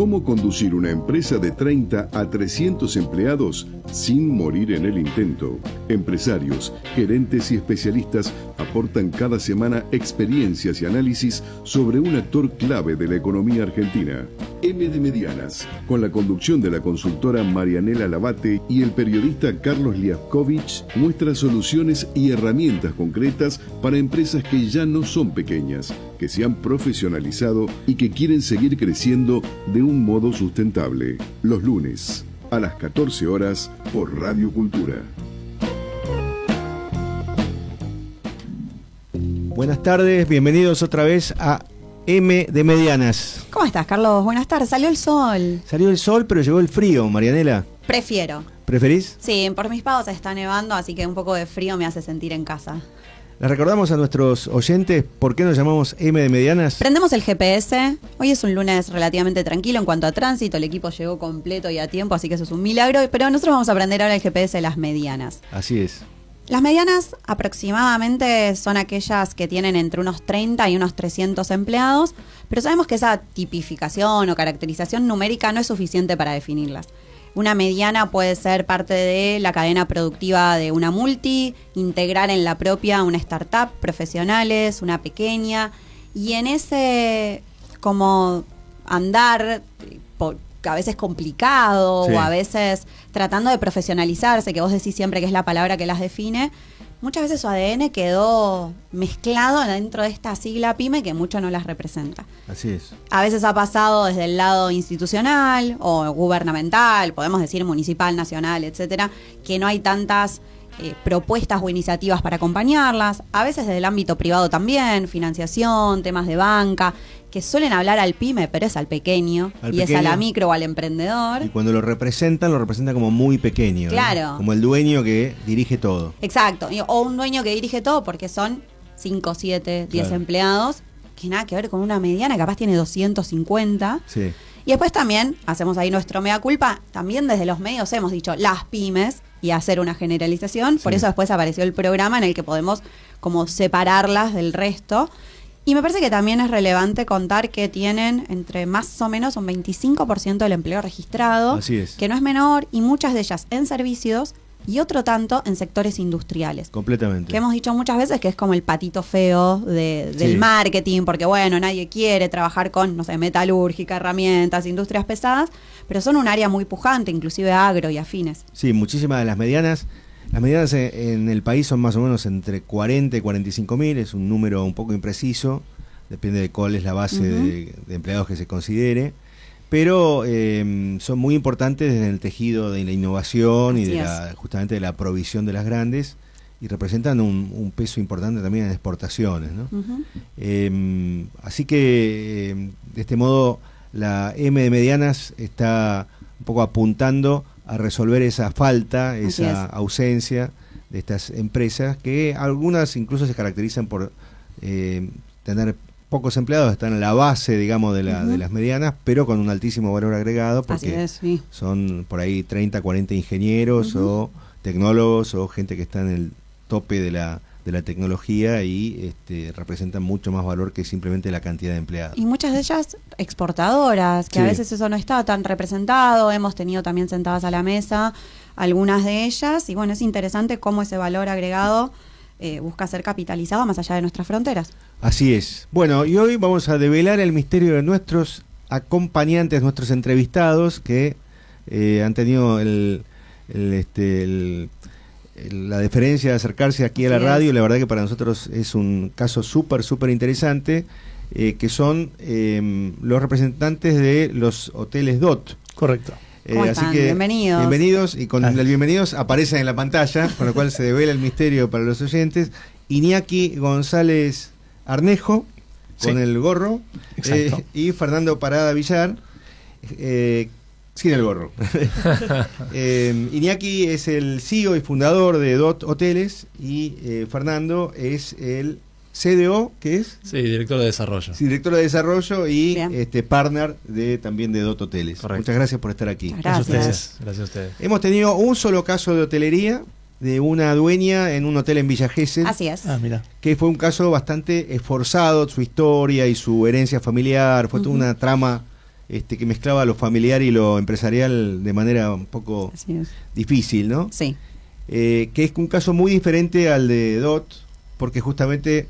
cómo conducir una empresa de 30 a 300 empleados sin morir en el intento. Empresarios, gerentes y especialistas aportan cada semana experiencias y análisis sobre un actor clave de la economía argentina. M de Medianas, con la conducción de la consultora Marianela Labate y el periodista Carlos Liaskovich, muestra soluciones y herramientas concretas para empresas que ya no son pequeñas, que se han profesionalizado y que quieren seguir creciendo de un modo sustentable. Los lunes, a las 14 horas, por Radio Cultura. Buenas tardes, bienvenidos otra vez a M de Medianas. ¿Cómo estás, Carlos? Buenas tardes. Salió el sol. Salió el sol, pero llegó el frío, Marianela. Prefiero. ¿Preferís? Sí, por mis pagos está nevando, así que un poco de frío me hace sentir en casa. Les recordamos a nuestros oyentes por qué nos llamamos M de Medianas. Prendemos el GPS. Hoy es un lunes relativamente tranquilo en cuanto a tránsito. El equipo llegó completo y a tiempo, así que eso es un milagro. Pero nosotros vamos a aprender ahora el GPS de las medianas. Así es. Las medianas aproximadamente son aquellas que tienen entre unos 30 y unos 300 empleados, pero sabemos que esa tipificación o caracterización numérica no es suficiente para definirlas. Una mediana puede ser parte de la cadena productiva de una multi, integrar en la propia una startup, profesionales, una pequeña, y en ese como andar a veces complicado, sí, o a veces tratando de profesionalizarse, que vos decís siempre que es la palabra que las define, muchas veces su ADN quedó mezclado dentro de esta sigla PYME que mucho no las representa. Así es. A veces ha pasado desde el lado institucional o gubernamental, podemos decir municipal, nacional, etcétera, que no hay tantas propuestas o iniciativas para acompañarlas. A veces desde el ámbito privado también, financiación, temas de banca, que suelen hablar al PYME, pero es al pequeño, es a la micro o al emprendedor. Y cuando lo representan como muy pequeño. Claro. ¿No? Como el dueño que dirige todo. Exacto. O un dueño que dirige todo porque son 5, 7, 10 claro, empleados, que nada que ver con una mediana, capaz tiene 250. Sí. Y después también hacemos ahí nuestro mea culpa. También desde los medios hemos dicho las pymes y hacer una generalización. Sí. Por eso después apareció el programa en el que podemos como separarlas del resto. Y me parece que también es relevante contar que tienen entre más o menos un 25% del empleo registrado. Así es. Que no es menor, y muchas de ellas en servicios y otro tanto en sectores industriales. Completamente. Que hemos dicho muchas veces que es como el patito feo del sí, marketing, porque bueno, nadie quiere trabajar con, no sé, metalúrgica, herramientas, industrias pesadas, pero son un área muy pujante, inclusive agro y afines. Sí, muchísimas de las medianas en el país son más o menos entre 40 y 45 mil, es un número un poco impreciso, depende de cuál es la base de empleados que se considere. Pero son muy importantes en el tejido de la innovación y justamente de la provisión de las grandes, y representan un peso importante también en exportaciones, ¿no? Así que de este modo la M de Medianas está un poco apuntando a resolver esa falta, esa ausencia de estas empresas, que algunas incluso se caracterizan por tener pocos empleados, están en la base, digamos, de las medianas, pero con un altísimo valor agregado, porque sí, son por ahí 30, 40 ingenieros o tecnólogos o gente que está en el tope de la tecnología y representan mucho más valor que simplemente la cantidad de empleados. Y muchas de ellas exportadoras, que sí, a veces eso no está tan representado. Hemos tenido también sentadas a la mesa algunas de ellas, y bueno, es interesante cómo ese valor agregado busca ser capitalizado más allá de nuestras fronteras. Así es. Bueno, y hoy vamos a develar el misterio de nuestros acompañantes, nuestros entrevistados, que han tenido la deferencia de acercarse aquí a la radio. La verdad que para nosotros es un caso súper interesante, que son los representantes de los hoteles DOT. Correcto. ¿Cómo están? Así que bienvenidos, y con el bienvenidos aparecen en la pantalla, con lo cual se devela el misterio para los oyentes. Iñaki González Arnejo, con el gorro, y Fernando Parada Villar, sin el gorro. Iñaki es el CEO y fundador de DOT Hoteles, y Fernando es el CDO, ¿qué es? Sí, director de desarrollo. Sí, director de desarrollo y partner también de DOT Hoteles. Correcto. Muchas gracias por estar aquí. Gracias. Gracias a ustedes. Hemos tenido un solo caso de hotelería de una dueña en un hotel en Villa Gesell. Así es. Mira. Que fue un caso bastante esforzado, su historia y su herencia familiar. Fue toda una trama que mezclaba lo familiar y lo empresarial de manera un poco difícil, ¿no? Sí. Que es un caso muy diferente al de DOT, porque justamente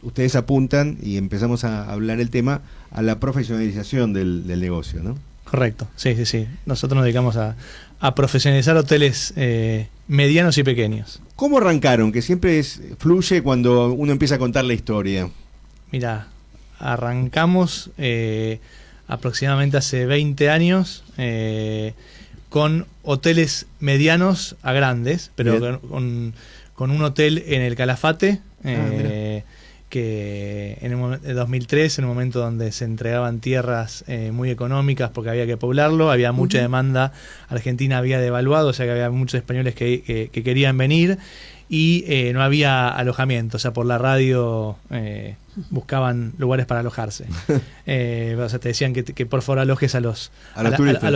ustedes apuntan, y empezamos a hablar el tema, a la profesionalización del negocio, ¿no? Correcto, sí. Nosotros nos dedicamos a profesionalizar hoteles medianos y pequeños. ¿Cómo arrancaron? Que siempre fluye cuando uno empieza a contar la historia. Mira, arrancamos aproximadamente hace 20 años con hoteles medianos a grandes, pero con un hotel en el Calafate, que en el 2003, en un momento donde se entregaban tierras muy económicas porque había que poblarlo, había mucha demanda, Argentina había devaluado, o sea que había muchos españoles que querían venir y no había alojamiento, o sea, por la radio buscaban lugares para alojarse. O sea, te decían que por favor alojes a los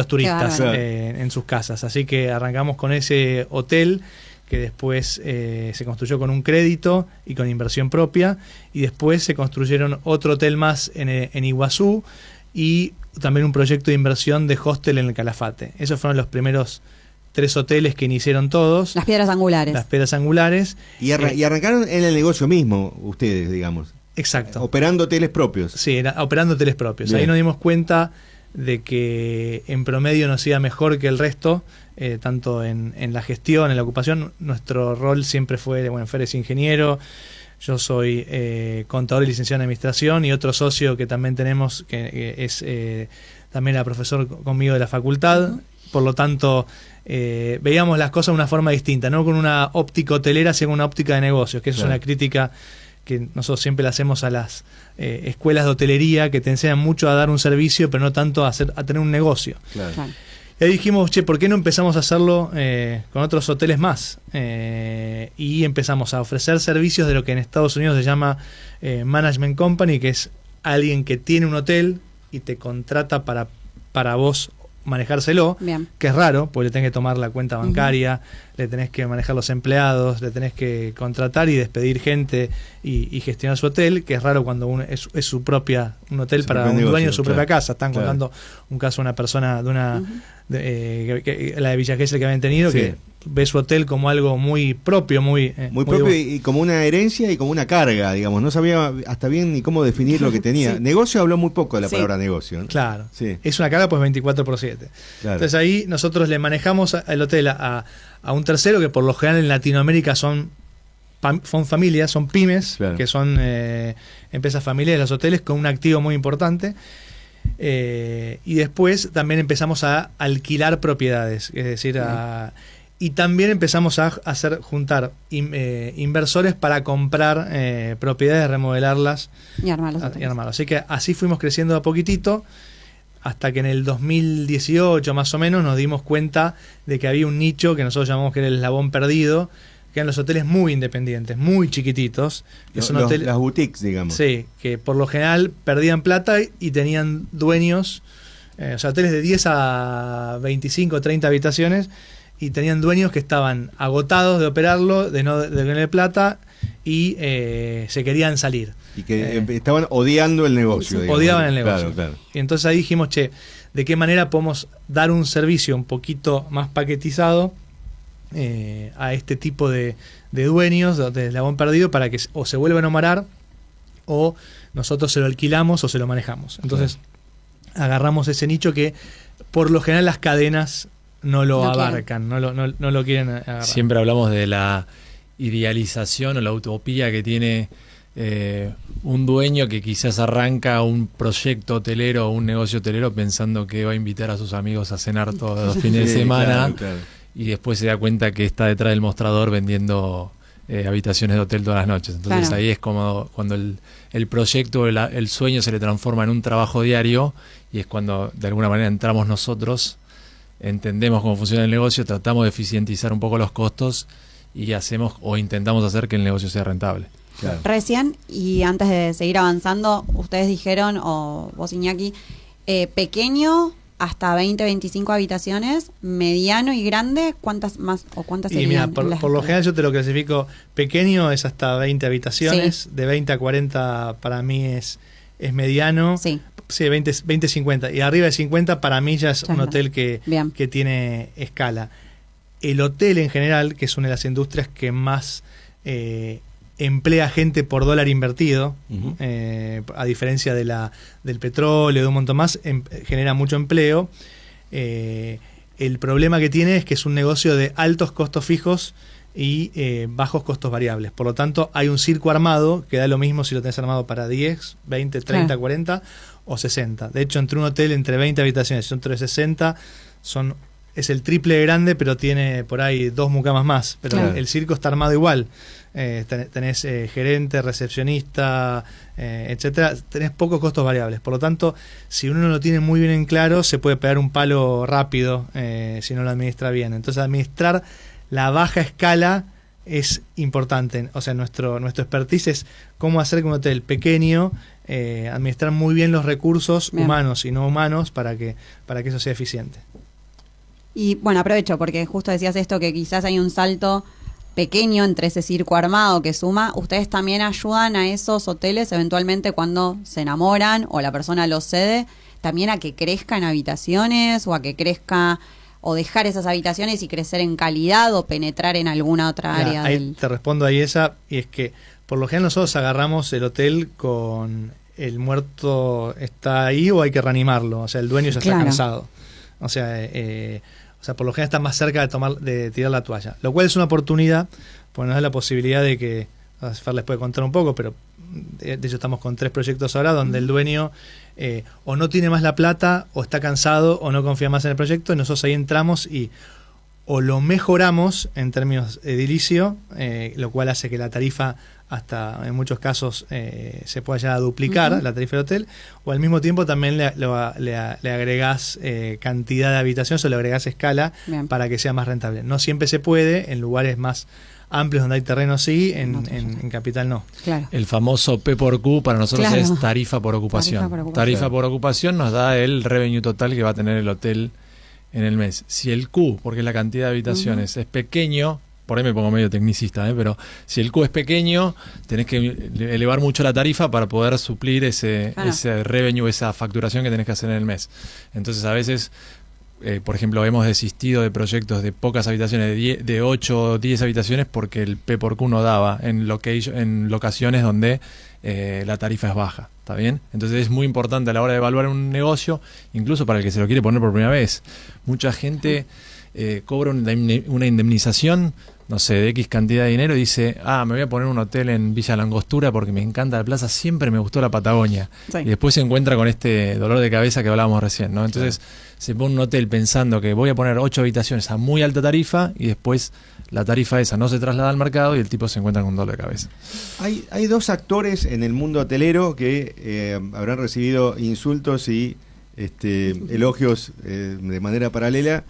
turistas en sus casas. Así que arrancamos con ese hotel que después se construyó con un crédito y con inversión propia, y después se construyeron otro hotel más en Iguazú y también un proyecto de inversión de hostel en el Calafate. Esos fueron los primeros 3 hoteles que iniciaron todos. Las piedras angulares. Las piedras angulares. Y arrancaron en el negocio mismo, ustedes, digamos. Exacto. Operando hoteles propios. Sí, operando hoteles propios. Bien. Ahí nos dimos cuenta de que en promedio nos iba mejor que el resto, tanto en la gestión, en la ocupación. Nuestro rol siempre fue, bueno, Fer es ingeniero, yo soy contador y licenciado en administración, y otro socio que también tenemos, que es también era profesor conmigo de la facultad. Por lo tanto, veíamos las cosas de una forma distinta, no con una óptica hotelera, sino con una óptica de negocios, que eso es una crítica que nosotros siempre le hacemos a las escuelas de hotelería, que te enseñan mucho a dar un servicio, pero no tanto a tener un negocio. Claro. Y ahí dijimos, ¿por qué no empezamos a hacerlo con otros hoteles más? Y empezamos a ofrecer servicios de lo que en Estados Unidos se llama Management Company, que es alguien que tiene un hotel y te contrata para vos manejárselo. Bien. Que es raro, porque le tenés que tomar la cuenta bancaria, le tenés que manejar los empleados, le tenés que contratar y despedir gente y gestionar su hotel, que es raro cuando uno es un hotel para un dueño de su propia casa. Están contando un caso de una persona de la de Villa Gesell que habían tenido, que ve su hotel como algo muy propio, muy propio y como una herencia y como una carga, digamos. No sabía hasta bien ni cómo definir lo que tenía. Negocio, habló muy poco de la palabra negocio, ¿no? Claro. Sí. Es una carga pues 24/7. Claro. Entonces ahí nosotros le manejamos el hotel a un tercero, que por lo general en Latinoamérica son familias, son pymes, que son empresas familiares, los hoteles con un activo muy importante. Y después también empezamos a alquilar propiedades, es decir, y también empezamos a juntar inversores para comprar propiedades, remodelarlas y armarlas. Así que así fuimos creciendo a poquitito, hasta que en el 2018 más o menos nos dimos cuenta de que había un nicho que nosotros llamamos que era el eslabón perdido, que eran los hoteles muy independientes, muy chiquititos. Que son hoteles, las boutiques, digamos. Sí, que por lo general perdían plata y tenían dueños, o sea, hoteles de 10 a 25, 30 habitaciones, y tenían dueños que estaban agotados de operarlo, de no tener plata, y se querían salir. Y que estaban odiando el negocio. Odiaban el negocio. Claro. Y entonces ahí dijimos, ¿de qué manera podemos dar un servicio un poquito más paquetizado a este tipo de dueños de eslabón perdido, para que o se vuelvan a operar o nosotros se lo alquilamos o se lo manejamos? Entonces agarramos ese nicho que por lo general las cadenas no lo abarcan, no lo quieren agarrar. Siempre hablamos de la idealización o la utopía que tiene un dueño que quizás arranca un proyecto hotelero o un negocio hotelero pensando que va a invitar a sus amigos a cenar todos los fines de semana, claro. Y después se da cuenta que está detrás del mostrador vendiendo habitaciones de hotel todas las noches. Entonces ahí es como cuando el proyecto, el sueño se le transforma en un trabajo diario, y es cuando de alguna manera entramos nosotros, entendemos cómo funciona el negocio, tratamos de eficientizar un poco los costos y hacemos o intentamos hacer que el negocio sea rentable. Claro. Recién, y antes de seguir avanzando, ustedes dijeron, o vos, Iñaki, pequeño hasta 20, 25 habitaciones, mediano y grande, ¿cuántas más o cuántas serían? Y mira, por lo general yo te lo clasifico, pequeño es hasta 20 habitaciones, de 20 a 40 para mí es mediano, Sí, 20, 50. Y arriba de 50 para mí ya es un hotel que tiene escala. El hotel en general, que es una de las industrias que más emplea gente por dólar invertido, a diferencia del petróleo, de un montón más, genera mucho empleo. El problema que tiene es que es un negocio de altos costos fijos y bajos costos variables. Por lo tanto, hay un circo armado que da lo mismo si lo tenés armado para 10, 20, 30, 40 o 60. De hecho, entre un hotel entre 20 habitaciones y entre 60 es el triple de grande, pero tiene por ahí 2 mucamas más. Pero el circo está armado igual. Tenés gerente, recepcionista, etcétera. Tenés pocos costos variables. Por lo tanto, si uno no lo tiene muy bien en claro, se puede pegar un palo rápido si no lo administra bien. Entonces, administrar la baja escala es importante. O sea, nuestro expertise es cómo hacer que un hotel pequeño administrar muy bien los recursos humanos y no humanos para que eso sea eficiente. Y bueno, aprovecho porque justo decías esto, que quizás hay un salto pequeño entre ese circo armado que suma. ¿Ustedes también ayudan a esos hoteles eventualmente cuando se enamoran o la persona los cede, también a que crezcan habitaciones o a que crezca o dejar esas habitaciones y crecer en calidad o penetrar en alguna otra área? Te respondo ahí esa, y es que por lo general nosotros agarramos el hotel con el muerto está ahí o hay que reanimarlo, o sea, el dueño ya está cansado. O sea, por lo general está más cerca de tirar la toalla. Lo cual es una oportunidad, porque nos da la posibilidad de que, Fer les puede contar un poco, pero de hecho estamos con 3 proyectos ahora donde el dueño o no tiene más la plata, o está cansado, o no confía más en el proyecto, y nosotros ahí entramos y o lo mejoramos en términos edilicio, lo cual hace que la tarifa hasta en muchos casos se pueda llegar a duplicar la tarifa del hotel, o al mismo tiempo también le agregás cantidad de habitaciones o le agregás escala para que sea más rentable. No siempre se puede, en lugares más amplios donde hay terreno sí, en capital no. Claro. El famoso P por Q para nosotros es tarifa por ocupación. Tarifa por ocupación nos da el revenue total que va a tener el hotel en el mes. Si el Q, porque es la cantidad de habitaciones, es pequeño, por ahí me pongo medio tecnicista, pero si el Q es pequeño, tenés que elevar mucho la tarifa para poder suplir ese revenue, esa facturación que tenés que hacer en el mes. Entonces a veces, por ejemplo, hemos desistido de proyectos de pocas habitaciones, de 8 o 10 habitaciones, porque el P por Q no daba en locaciones donde la tarifa es baja. ¿Está bien? Entonces es muy importante a la hora de evaluar un negocio, incluso para el que se lo quiere poner por primera vez. Mucha gente cobra una indemnización, no sé, de X cantidad de dinero, y dice, me voy a poner un hotel en Villa Langostura porque me encanta la plaza, siempre me gustó la Patagonia. Y después se encuentra con este dolor de cabeza que hablábamos recién, ¿no? Entonces se pone un hotel pensando que voy a poner 8 habitaciones a muy alta tarifa, y después la tarifa esa no se traslada al mercado y el tipo se encuentra con un dolor de cabeza. Hay 2 actores en el mundo hotelero que habrán recibido insultos y elogios de manera paralela,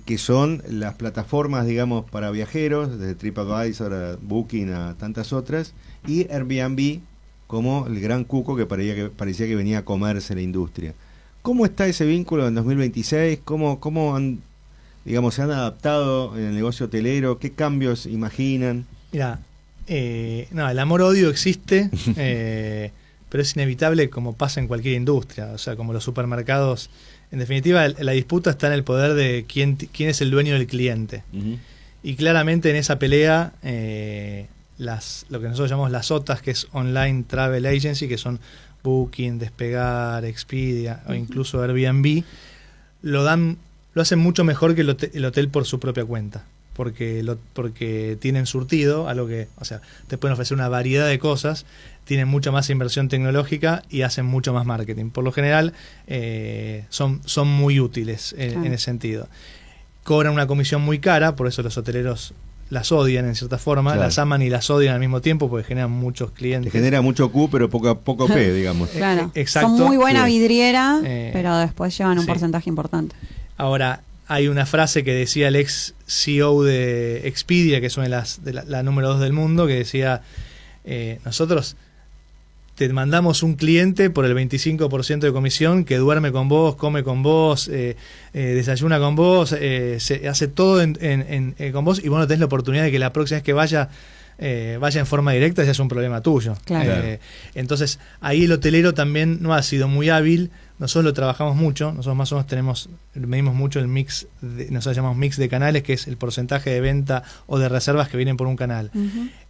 que son las plataformas, digamos, para viajeros, desde TripAdvisor a Booking a tantas otras, y Airbnb como el gran cuco que parecía que venía a comerse la industria. ¿Cómo está ese vínculo en 2026? ¿Cómo se han adaptado en el negocio hotelero? ¿Qué cambios imaginan? Mira, el amor-odio existe, pero es inevitable, como pasa en cualquier industria. O sea, como los supermercados, en definitiva, la disputa está en el poder de quién es el dueño del cliente. Y claramente en esa pelea, lo que nosotros llamamos las OTAs, que es Online Travel Agency, que son Booking, Despegar, Expedia o incluso Airbnb, lo hacen mucho mejor que el hotel por su propia cuenta, porque tienen surtido, algo que, o sea, te pueden ofrecer una variedad de cosas, tienen mucha más inversión tecnológica y hacen mucho más marketing. Por lo general son muy útiles en ese sentido. Cobran una comisión muy cara, por eso los hoteleros las odian en cierta forma, las aman y las odian al mismo tiempo porque generan muchos clientes. Te genera mucho Q, pero poco P, digamos. Claro. Exacto. Son muy buena vidriera, pero después llevan un porcentaje importante. Ahora, hay una frase que decía el ex CEO de Expedia, que es una de la número 2 del mundo, que decía, nosotros te mandamos un cliente por el 25% de comisión que duerme con vos, come con vos, desayuna con vos, se hace todo con vos, y vos no tenés la oportunidad de que la próxima vez que vaya vaya en forma directa, ya es un problema tuyo. Claro. Entonces, ahí el hotelero también no ha sido muy hábil. Nosotros lo trabajamos mucho, nosotros más o menos medimos mucho el mix, nosotros llamamos mix de canales, que es el porcentaje de venta o de reservas que vienen por un canal.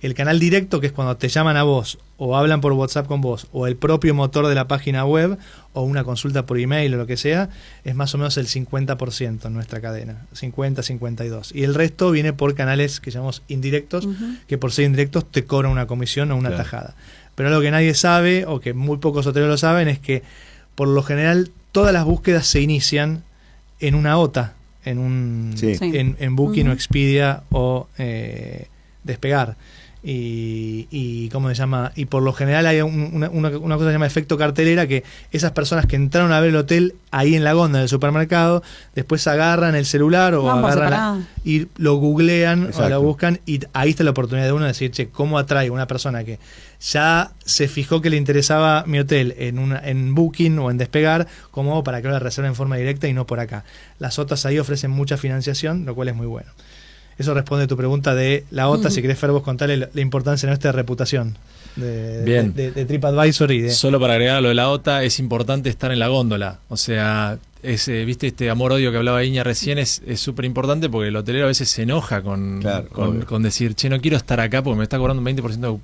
El canal directo, que es cuando te llaman a vos, o hablan por WhatsApp con vos, o el propio motor de la página web, o una consulta por email o lo que sea, es más o menos el 50% en nuestra cadena, 50-52. Y el resto viene por canales que llamamos indirectos, que por ser indirectos te cobran una comisión o una tajada. Pero algo que nadie sabe, o que muy pocos hoteleros lo saben, es que por lo general todas las búsquedas se inician en una OTA, en Booking o Expedia o Despegar. Y ¿cómo se llama? Y por lo general hay una cosa que se llama efecto cartelera, que esas personas que entraron a ver el hotel ahí en la góndola del supermercado, después agarran el celular o y lo googlean. Exacto. O lo buscan, y ahí está la oportunidad de uno de decir, che, ¿cómo atraigo a una persona que ya se fijó que le interesaba mi hotel en Booking o en Despegar, como para que lo reserve en forma directa y no por acá? Las OTAs ahí ofrecen mucha financiación, lo cual es muy bueno. Eso responde a tu pregunta de la OTA. Si querés, Fer, vos contarle la importancia nuestra de reputación de TripAdvisor y de... Solo para agregar lo de la OTA, es importante estar en la góndola. O sea, viste, este amor-odio que hablaba Iña recién es súper importante, porque el hotelero a veces se enoja con decir, che, no quiero estar acá porque me está cobrando un 20%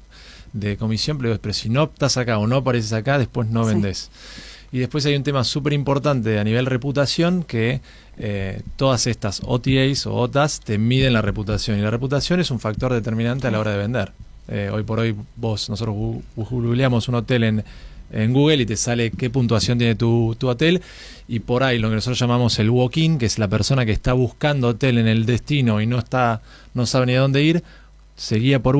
de comisión, pero si no estás acá o no apareces acá, después no vendés. Y después hay un tema súper importante a nivel reputación, que todas estas OTAs o OTAs te miden la reputación, y la reputación es un factor determinante a la hora de vender. Hoy por hoy nosotros googleamos un hotel en Google y te sale qué puntuación tiene tu hotel, y por ahí lo que nosotros llamamos el walk-in, que es la persona que está buscando hotel en el destino y no sabe ni a dónde ir, se guía por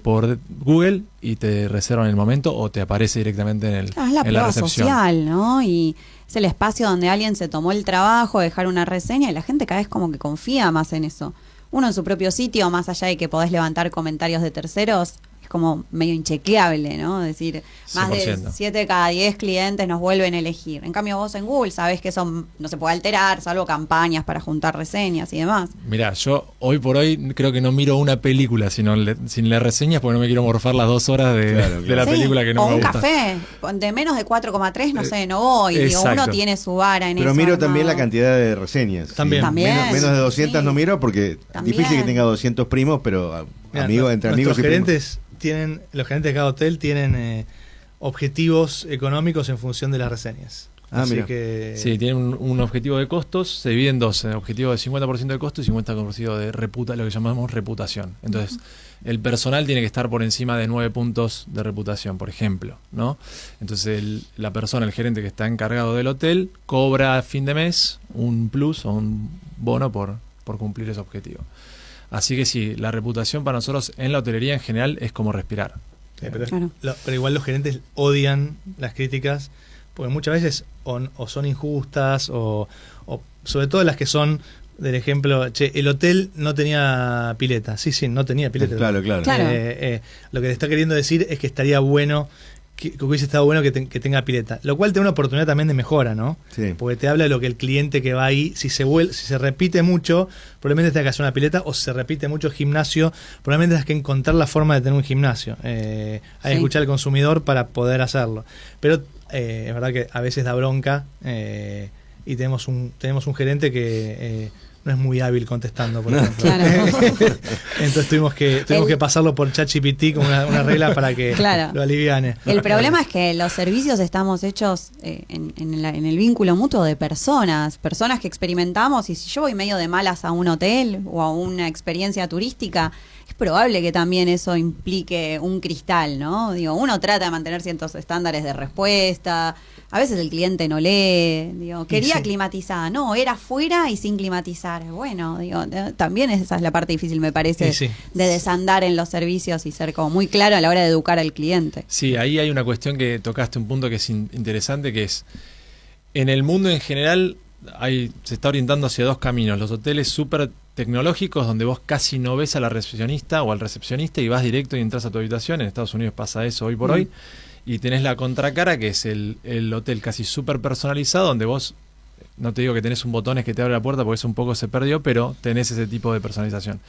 por Google y te reserva en el momento, o te aparece directamente en es la prueba social, ¿no? Y es el espacio donde alguien se tomó el trabajo de dejar una reseña, y la gente cada vez como que confía más en eso. Uno en su propio sitio, más allá de que podés levantar comentarios de terceros, es como medio inchequeable, ¿no? Es decir, más 100%. De 7 de cada 10 clientes nos vuelven a elegir. En cambio, vos en Google sabés que eso no se puede alterar, salvo campañas para juntar reseñas y demás. Mirá, yo hoy por hoy creo que no miro una película sin leer reseñas, porque no me quiero morfar las 2 horas de la película que no me gusta. O un café de menos de 4,3, no sé, no voy. Digo, uno tiene su vara en eso. Pero miro también la cantidad de reseñas. También. Menos de 200 no miro, porque también. Difícil que tenga 200 primos, pero entre amigos y gerentes primos. Los gerentes de cada hotel tienen objetivos económicos en función de las reseñas. Así que... Sí, tienen un objetivo de costos, se divide en dos: objetivo de 50% de costos y 50% de lo que llamamos reputación. Entonces, el personal tiene que estar por encima de 9 puntos de reputación, por ejemplo, ¿no? Entonces, la persona, el gerente que está encargado del hotel, cobra a fin de mes un plus o un bono por cumplir ese objetivo. Así que sí, la reputación para nosotros en la hotelería en general es como respirar. Pero igual los gerentes odian las críticas, porque muchas veces o son injustas, o sobre todo las que son del ejemplo, che, el hotel no tenía pileta. Sí, no tenía pileta. Claro. Lo que te está queriendo decir es que estaría bueno, que hubiese estado bueno que tenga pileta, lo cual te da una oportunidad también de mejora, ¿no? Sí. Porque te habla de lo que el cliente que va ahí, si se repite mucho, probablemente tenga que hacer una pileta, o si se repite mucho gimnasio, probablemente tengas que encontrar la forma de tener un gimnasio. Hay que escuchar al consumidor para poder hacerlo. Pero es verdad que a veces da bronca, y tenemos un gerente que no es muy hábil contestando, por ejemplo. Claro. Entonces tuvimos que pasarlo por ChatGPT con una regla para que lo aliviane. El problema es que los servicios estamos hechos en el vínculo mutuo de personas que experimentamos, y si yo voy medio de malas a un hotel o a una experiencia turística, es probable que también eso implique un cristal, ¿no? Digo, uno trata de mantener ciertos estándares de respuesta. A veces el cliente no lee, quería climatizada, no, era fuera y sin climatizar. Bueno, también esa es la parte difícil, me parece, de desandar en los servicios y ser como muy claro a la hora de educar al cliente. Sí, ahí hay una cuestión que tocaste, un punto que es interesante, que es, en el mundo en general se está orientando hacia 2 caminos: los hoteles súper tecnológicos, donde vos casi no ves a la recepcionista o al recepcionista y vas directo y entras a tu habitación. En Estados Unidos pasa eso hoy por hoy. Y tenés la contracara, que es el hotel casi súper personalizado, donde vos no te digo que tenés un botón que te abre la puerta porque eso un poco se perdió, pero tenés ese tipo de personalización.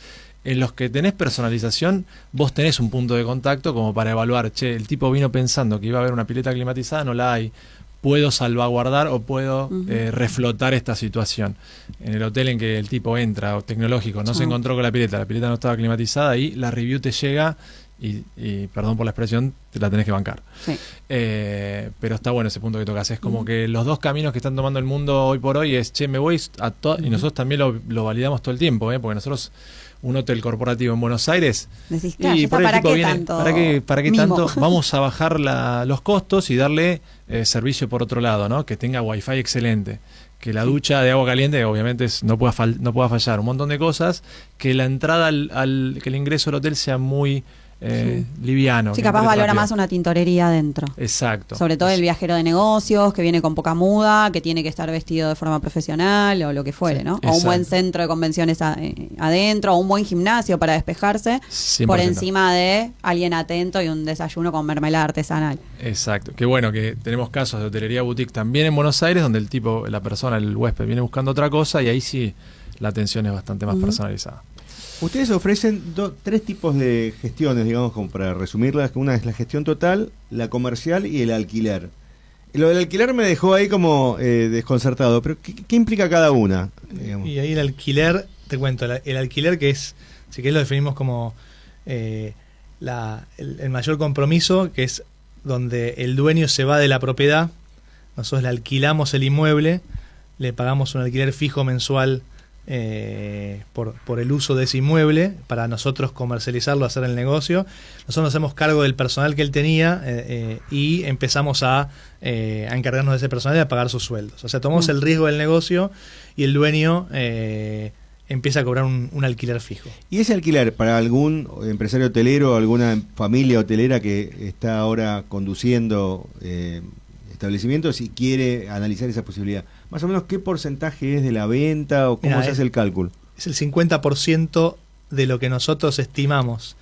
En los que tenés personalización, vos tenés un punto de contacto como para evaluar, che, el tipo vino pensando que iba a haber una pileta climatizada, no la hay. Puedo salvaguardar o puedo reflotar esta situación. En el hotel en que el tipo entra, o tecnológico, no se encontró con la pileta no estaba climatizada, y la review te llega y perdón por la expresión, te la tenés que bancar. Sí. Pero está bueno ese punto que tocas. Es como que los dos caminos que están tomando el mundo hoy por hoy es, che, me voy a y nosotros también lo validamos todo el tiempo, porque nosotros, un hotel corporativo en Buenos Aires, decís, claro, y por el ¿para tipo qué viene, tanto ¿para qué mimo? tanto? Vamos a bajar los costos y darle servicio por otro lado, ¿no? Que tenga wifi excelente, que la ducha de agua caliente obviamente no pueda fallar, un montón de cosas, que la entrada que el ingreso al hotel sea muy liviano. Sí, capaz valora más una tintorería adentro. Exacto. Sobre todo el viajero de negocios, que viene con poca muda, que tiene que estar vestido de forma profesional o lo que fuere, ¿no? O un buen centro de convenciones adentro, o un buen gimnasio para despejarse, 100%. Por encima de alguien atento y un desayuno con mermelada artesanal. Exacto. Qué bueno que tenemos casos de hotelería boutique también en Buenos Aires, donde la persona, el huésped, viene buscando otra cosa, y ahí sí la atención es bastante más personalizada. Ustedes ofrecen 3 tipos de gestiones, digamos, como para resumirlas. Una es la gestión total, la comercial y el alquiler. Lo del alquiler me dejó ahí como desconcertado, pero ¿qué implica cada una? Digamos? Y ahí el alquiler, te cuento, el alquiler, que es, si querés lo definimos como el mayor compromiso, que es donde el dueño se va de la propiedad, nosotros le alquilamos el inmueble, le pagamos un alquiler fijo mensual por el uso de ese inmueble, para nosotros comercializarlo, hacer el negocio. Nosotros nos hacemos cargo del personal que él tenía y empezamos a encargarnos de ese personal y a pagar sus sueldos. O sea, tomamos el riesgo del negocio y el dueño empieza a cobrar un alquiler fijo. ¿Y ese alquiler para algún empresario hotelero, alguna familia hotelera que está ahora conduciendo establecimientos y quiere analizar esa posibilidad, más o menos qué porcentaje es de la venta o cómo se hace el cálculo? Es el 50% de lo que nosotros estimamos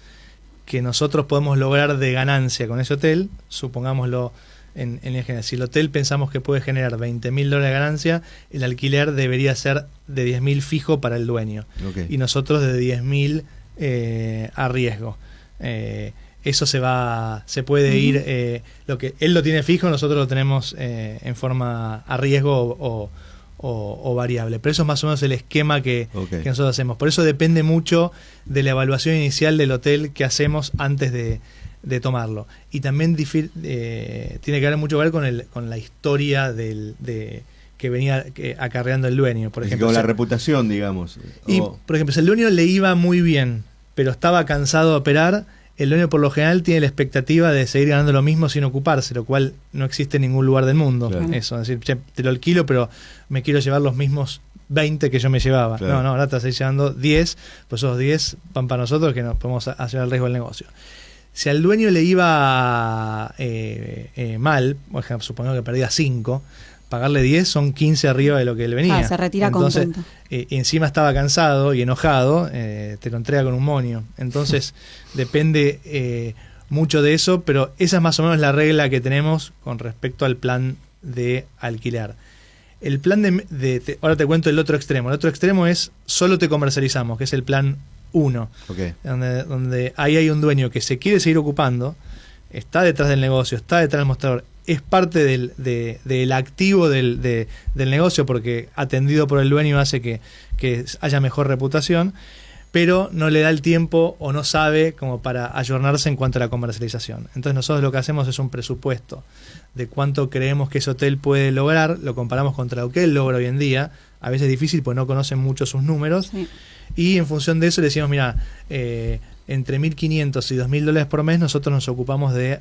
que nosotros podemos lograr de ganancia con ese hotel. Supongámoslo en general, si el hotel pensamos que puede generar $20.000 de ganancia, el alquiler debería ser de $10.000 fijo para el dueño, y nosotros de $10.000 a riesgo. Eso se puede ir, lo que él lo tiene fijo, nosotros lo tenemos en forma a riesgo o variable. Pero eso es más o menos el esquema que nosotros hacemos. Por eso depende mucho de la evaluación inicial del hotel que hacemos antes de tomarlo. Y también tiene que ver mucho que ver con la historia que venía acarreando el dueño, por ejemplo. Con la reputación, digamos. Y, por ejemplo, si el dueño le iba muy bien, pero estaba cansado de operar, el dueño por lo general tiene la expectativa de seguir ganando lo mismo sin ocuparse, lo cual no existe en ningún lugar del mundo. Claro. Eso, es decir, che, te lo alquilo, pero me quiero llevar los mismos 20 que yo me llevaba. Claro. No, ahora te estás llevando 10, pues esos 10 van para nosotros, que nos podemos hacer el riesgo del negocio. Si al dueño le iba mal, por ejemplo, supongamos que perdía 5, pagarle 10 son 15 arriba de lo que él venía. Se retira contento. Encima estaba cansado y enojado, te lo entrega con un moño. Entonces depende mucho de eso, pero esa es más o menos la regla que tenemos con respecto al plan de alquiler. El plan ahora te cuento el otro extremo. El otro extremo es solo te comercializamos, que es el plan 1, donde ahí hay un dueño que se quiere seguir ocupando, está detrás del negocio, está detrás del mostrador, es parte del activo del negocio, porque atendido por el dueño hace que haya mejor reputación, pero no le da el tiempo o no sabe como para ayornarse en cuanto a la comercialización. Entonces nosotros lo que hacemos es un presupuesto de cuánto creemos que ese hotel puede lograr, lo comparamos contra lo que él logra hoy en día, a veces es difícil porque no conocen mucho sus números, y en función de eso le decimos, mira, entre $1.500 y $2.000 por mes nosotros nos ocupamos de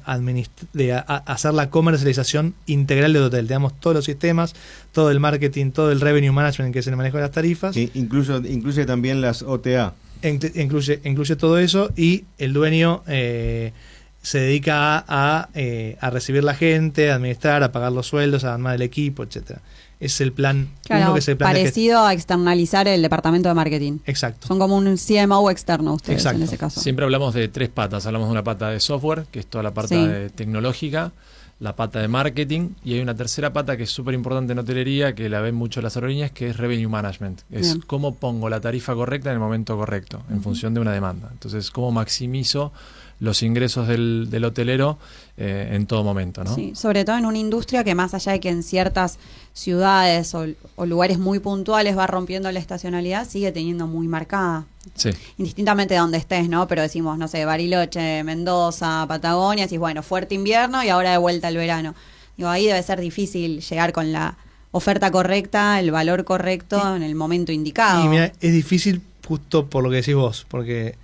hacer la comercialización integral del hotel. Tenemos todos los sistemas, todo el marketing, todo el revenue management, que es el manejo de las tarifas. Sí, incluye también las OTA. Incluye todo eso, y el dueño se dedica a recibir la gente, a administrar, a pagar los sueldos, a armar el equipo, etcétera. Es el plan 1, que es el plan parecido a externalizar el departamento de marketing. Exacto. Son como un CMO externo ustedes. Exacto. En ese caso. Siempre hablamos de 3 patas. Hablamos de una pata de software, que es toda la parte tecnológica. la pata de marketing, y hay una tercera pata que es súper importante en hotelería, que la ven mucho las aerolíneas, que es revenue management. Es Bien. cómo pongo la tarifa correcta en el momento correcto, en función de una demanda. Entonces, cómo maximizo los ingresos del hotelero en todo momento, ¿no? Sí, sobre todo en una industria que más allá de que en ciertas ciudades o lugares muy puntuales va rompiendo la estacionalidad, sigue teniendo muy marcada. Sí. Indistintamente de donde estés, ¿no? Pero decimos, no sé, Bariloche, Mendoza, Patagonia, decís, bueno, fuerte invierno y ahora de vuelta al verano. Digo, ahí debe ser difícil llegar con la oferta correcta, el valor correcto en el momento indicado. Y mira, es difícil justo por lo que decís vos, porque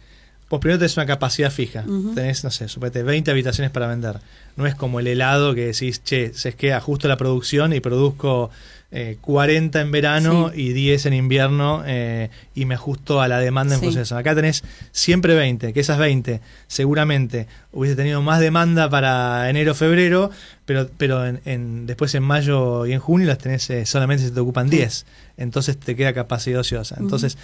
vos primero tenés una capacidad fija. Tenés, no sé, suponete 20 habitaciones para vender. No es como el helado que decís, che, es que ajusto la producción y produzco 40 en verano y 10 en invierno y me ajusto a la demanda en función de eso. Acá tenés siempre 20, que esas 20 seguramente hubiese tenido más demanda para enero, febrero, pero después en mayo y en junio las tenés solamente se te ocupan 10. Entonces te queda capacidad ociosa. Entonces,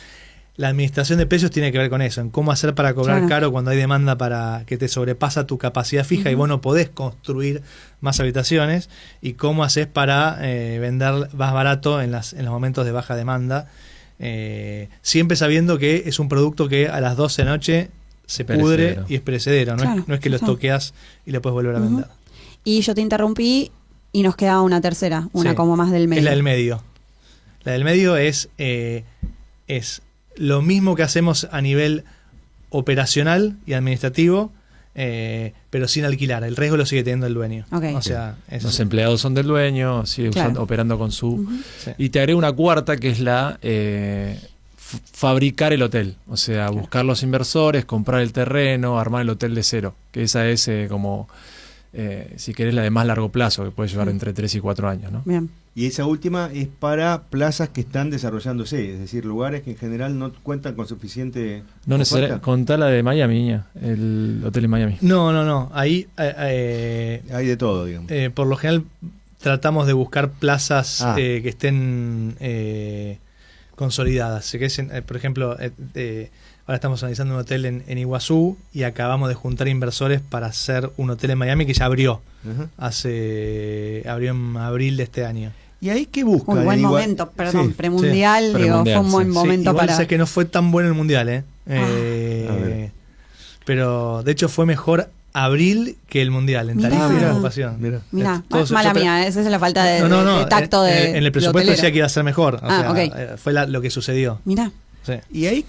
la administración de precios tiene que ver con eso, en cómo hacer para cobrar caro cuando hay demanda para que te sobrepasa tu capacidad fija y vos no podés construir más habitaciones, y cómo haces para vender más barato en los momentos de baja demanda, siempre sabiendo que es un producto que a las 12 de la noche se pudre y es perecedero, no es que lo estoqueas y lo puedes volver a vender. Y yo te interrumpí y nos quedaba una tercera, una como más del medio. Es la del medio. La del medio es lo mismo que hacemos a nivel operacional y administrativo, pero sin alquilar. El riesgo lo sigue teniendo el dueño. Okay. O sea, los empleados son del dueño, sigue operando con su... Y te agrego una cuarta, que es la fabricar el hotel. O sea, buscar los inversores, comprar el terreno, armar el hotel de cero. Que esa es como, si querés, la de más largo plazo, que puede llevar entre 3 y 4 años, ¿no? Bien. Y esa última es para plazas que están desarrollándose, es decir, lugares que en general no cuentan con suficiente No necesariamente. Contá la de Miami, el hotel en Miami. No. Ahí hay de todo, digamos. Por lo general tratamos de buscar plazas que estén consolidadas. Por ejemplo, ahora estamos analizando un hotel en Iguazú y acabamos de juntar inversores para hacer un hotel en Miami que ya abrió. Abrió en abril de este año. ¿Y ahí qué buscan? Un buen momento, perdón, premundial, fue un buen momento igual para... sé que no fue tan bueno el mundial, pero de hecho fue mejor abril que el mundial en tarifa y ocupación. Mirá, mala mía, esa es la falta de tacto en el presupuesto decía que iba a ser mejor, fue lo que sucedió. Mirá. Sí. ¿Y ahí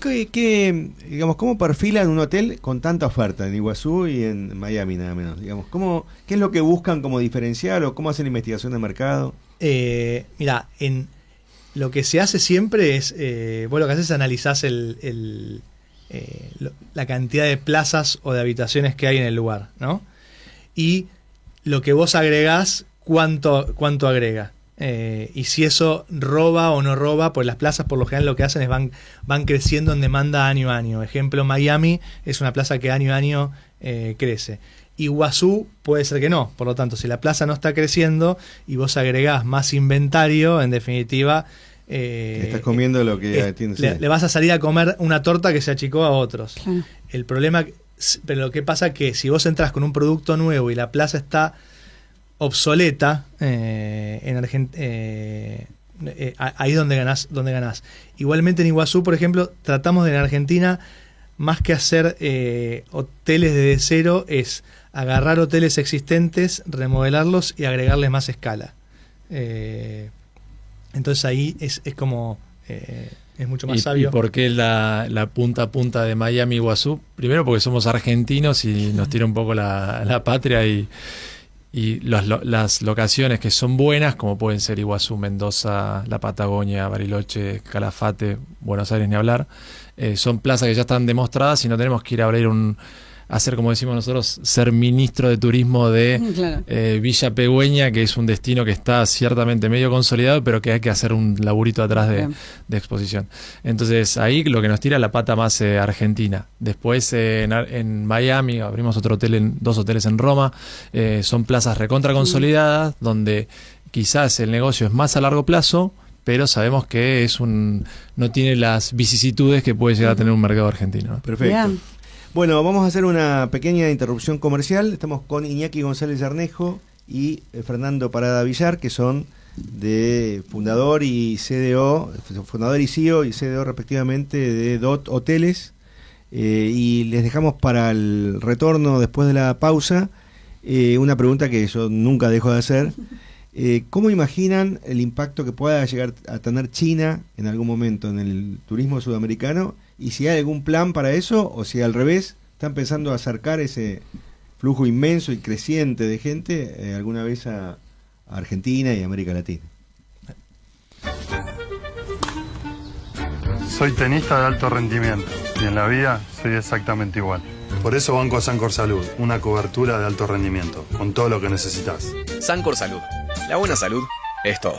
digamos, cómo perfilan un hotel con tanta oferta en Iguazú y en Miami nada menos? Digamos, ¿qué es lo que buscan como diferencial o cómo hacen investigación de mercado? Mira, lo que se hace siempre es, vos lo que haces es analizás la cantidad de plazas o de habitaciones que hay en el lugar, ¿no? Y lo que vos agregás, cuánto agrega. Y si eso roba o no roba, pues las plazas por lo general lo que hacen es van creciendo en demanda año a año. Ejemplo, Miami es una plaza que año a año crece. Iguazú puede ser que no. Por lo tanto, si la plaza no está creciendo y vos agregás más inventario, en definitiva... estás comiendo lo que tienes. Le vas a salir a comer una torta que se achicó a otros. Claro. El problema, pero lo que pasa es que si vos entras con un producto nuevo y la plaza está obsoleta, en Argentina, ahí es donde ganás. Igualmente en Iguazú, por ejemplo, tratamos en Argentina, más que hacer hoteles desde cero, es agarrar hoteles existentes, remodelarlos y agregarles más escala. Entonces ahí es como es mucho más sabio. ¿Y por qué la punta a punta de Miami Iguazú? Primero porque somos argentinos y nos tira un poco la patria, y las locaciones que son buenas, como pueden ser Iguazú, Mendoza, la Patagonia, Bariloche, Calafate, Buenos Aires, ni hablar, son plazas que ya están demostradas y no tenemos que ir a abrir hacer, como decimos nosotros, ser ministro de turismo de Villa Pegüeña, que es un destino que está ciertamente medio consolidado, pero que hay que hacer un laburito atrás de exposición. Entonces ahí lo que nos tira la pata más argentina. Después en Miami abrimos dos hoteles en Roma. Son plazas recontra consolidadas, donde quizás el negocio es más a largo plazo, pero sabemos que no tiene las vicisitudes que puede llegar a tener un mercado argentino, ¿no? Perfecto. Bien. Bueno, vamos a hacer una pequeña interrupción comercial. Estamos con Iñaki González Arnejo y Fernando Parada Villar, que son de fundador y CEO y CDO respectivamente de DOT Hoteles. Y les dejamos para el retorno después de la pausa una pregunta que yo nunca dejo de hacer. ¿Cómo imaginan el impacto que pueda llegar a tener China en algún momento en el turismo sudamericano? Y si hay algún plan para eso, o si al revés están pensando acercar ese flujo inmenso y creciente de gente alguna vez a Argentina y América Latina. Soy tenista de alto rendimiento y en la vida soy exactamente igual. Por eso banco a Sancor Salud, una cobertura de alto rendimiento, con todo lo que necesitas. Sancor Salud. La buena salud es todo.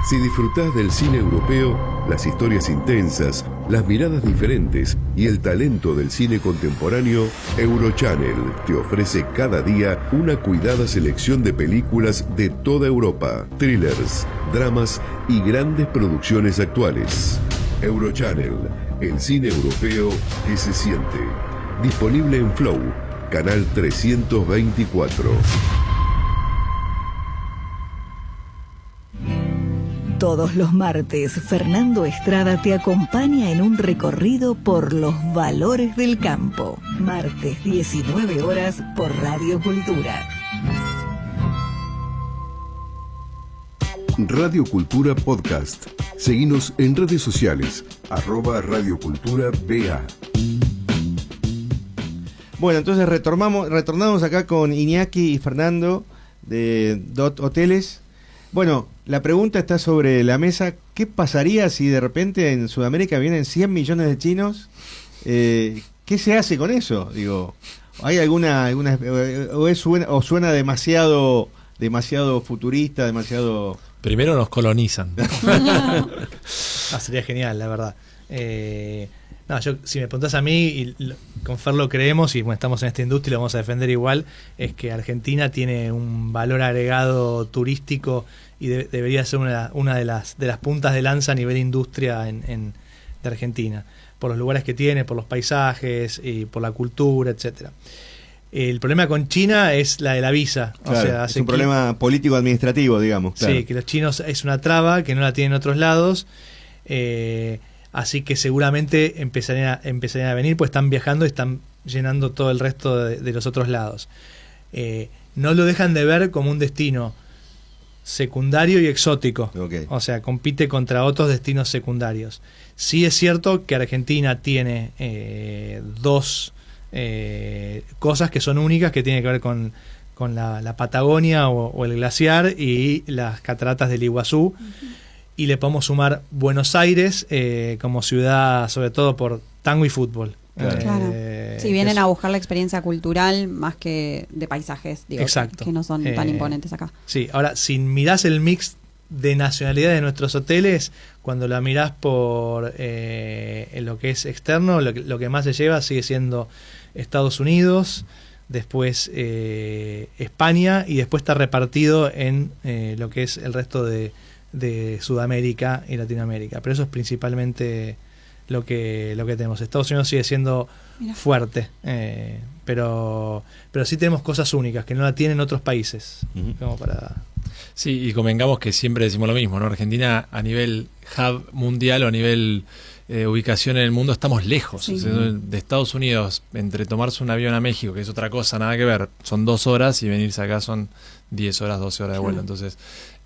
Si disfrutás del cine europeo, las historias intensas, las miradas diferentes y el talento del cine contemporáneo, Eurochannel te ofrece cada día una cuidada selección de películas de toda Europa, thrillers, dramas y grandes producciones actuales. Eurochannel, el cine europeo que se siente. Disponible en Flow, canal 324. Todos los martes, Fernando Estrada te acompaña en un recorrido por los valores del campo. Martes, 19 horas, por Radio Cultura. Radio Cultura Podcast. Seguinos en redes sociales, @radiocultura.ba. Bueno, entonces retornamos acá con Iñaki y Fernando de DOT Hoteles. Bueno, la pregunta está sobre la mesa. ¿Qué pasaría si de repente en Sudamérica vienen 100 millones de chinos? ¿Qué se hace con eso? Digo, ¿hay alguna o suena demasiado futurista, demasiado... Primero nos colonizan. Sería genial, la verdad. Si me preguntás a mí, y con Fer lo creemos, y bueno, estamos en esta industria y lo vamos a defender igual, es que Argentina tiene un valor agregado turístico y debería ser una de las puntas de lanza a nivel industria de Argentina, por los lugares que tiene, por los paisajes y por la cultura, etcétera. El problema con China es la de la visa. Claro, o sea, es un problema político-administrativo, digamos. Claro. Sí, que los chinos es una traba que no la tienen en otros lados. Así que seguramente empezarían a venir, pues están viajando y están llenando todo el resto de los otros lados. No lo dejan de ver como un destino secundario y exótico. Okay. O sea, compite contra otros destinos secundarios. Sí es cierto que Argentina tiene dos cosas que son únicas, que tienen que ver con la Patagonia o el glaciar y las cataratas del Iguazú. Y le podemos sumar Buenos Aires como ciudad, sobre todo por tango y fútbol. Claro. Sí, vienen a buscar la experiencia cultural más que de paisajes, digo, exacto, que no son tan imponentes acá. Sí, ahora, si mirás el mix de nacionalidades de nuestros hoteles, cuando la mirás por lo que es externo, lo que más se lleva sigue siendo Estados Unidos, después España, y después está repartido en lo que es el resto de Sudamérica y Latinoamérica, pero eso es principalmente lo que tenemos. Estados Unidos sigue siendo fuerte, pero sí tenemos cosas únicas que no la tienen otros países. Como para... Sí, y convengamos que siempre decimos lo mismo, ¿no? Argentina a nivel hub mundial o a nivel ubicación en el mundo estamos lejos. Sí. O sea, de Estados Unidos, entre tomarse un avión a México, que es otra cosa, nada que ver, son 2 horas, y venirse acá son 10 horas, 12 horas de vuelo. Entonces,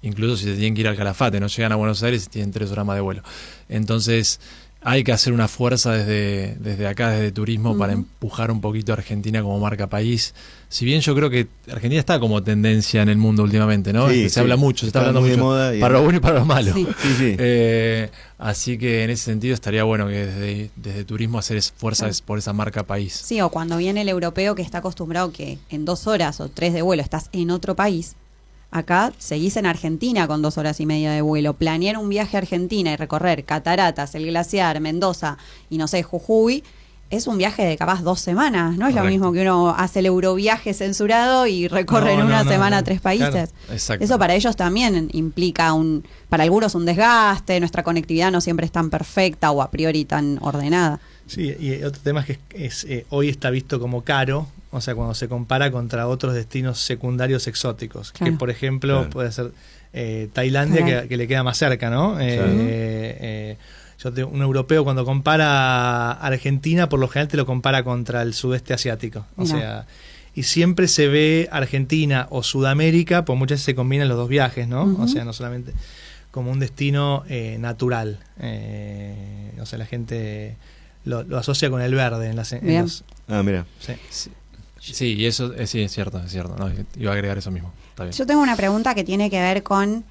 incluso si se tienen que ir al Calafate, no llegan a Buenos Aires y tienen 3 horas más de vuelo. Entonces, hay que hacer una fuerza desde acá, desde turismo, para empujar un poquito a Argentina como marca país. Si bien yo creo que Argentina está como tendencia en el mundo últimamente, ¿no? Sí, se habla mucho, se está hablando muy mucho, de moda para lo bueno y para lo malo. Sí. Sí. Así que en ese sentido estaría bueno que desde turismo hacer fuerzas por esa marca país. Sí, o cuando viene el europeo que está acostumbrado que en 2 horas o 3 de vuelo estás en otro país. Acá seguís en Argentina con 2 horas y media de vuelo. Planear un viaje a Argentina y recorrer cataratas, el glaciar, Mendoza y no sé, Jujuy, es un viaje de capaz 2 semanas. No es Correcto. lo mismo que uno hace el Euroviaje censurado y recorre en una semana 3 países. Claro, exacto. Eso para ellos también implica para algunos un desgaste. Nuestra conectividad no siempre es tan perfecta o a priori tan ordenada. Sí, y otro tema es que hoy está visto como caro O sea, cuando se compara contra otros destinos secundarios exóticos, Claro. que por ejemplo Claro. puede ser Tailandia, Claro. que le queda más cerca, ¿no? Un europeo cuando compara Argentina, por lo general te lo compara contra el sudeste asiático. O Mirá. sea, y siempre se ve Argentina o Sudamérica, pues muchas veces se combinan los dos viajes, ¿no? Ujú. O sea, no solamente como un destino natural. O sea, la gente lo asocia con el verde en Bien. los... Mira. Sí. Sí, y eso sí es cierto, no, iba a agregar eso mismo. Está bien. Yo tengo una pregunta que tiene que ver con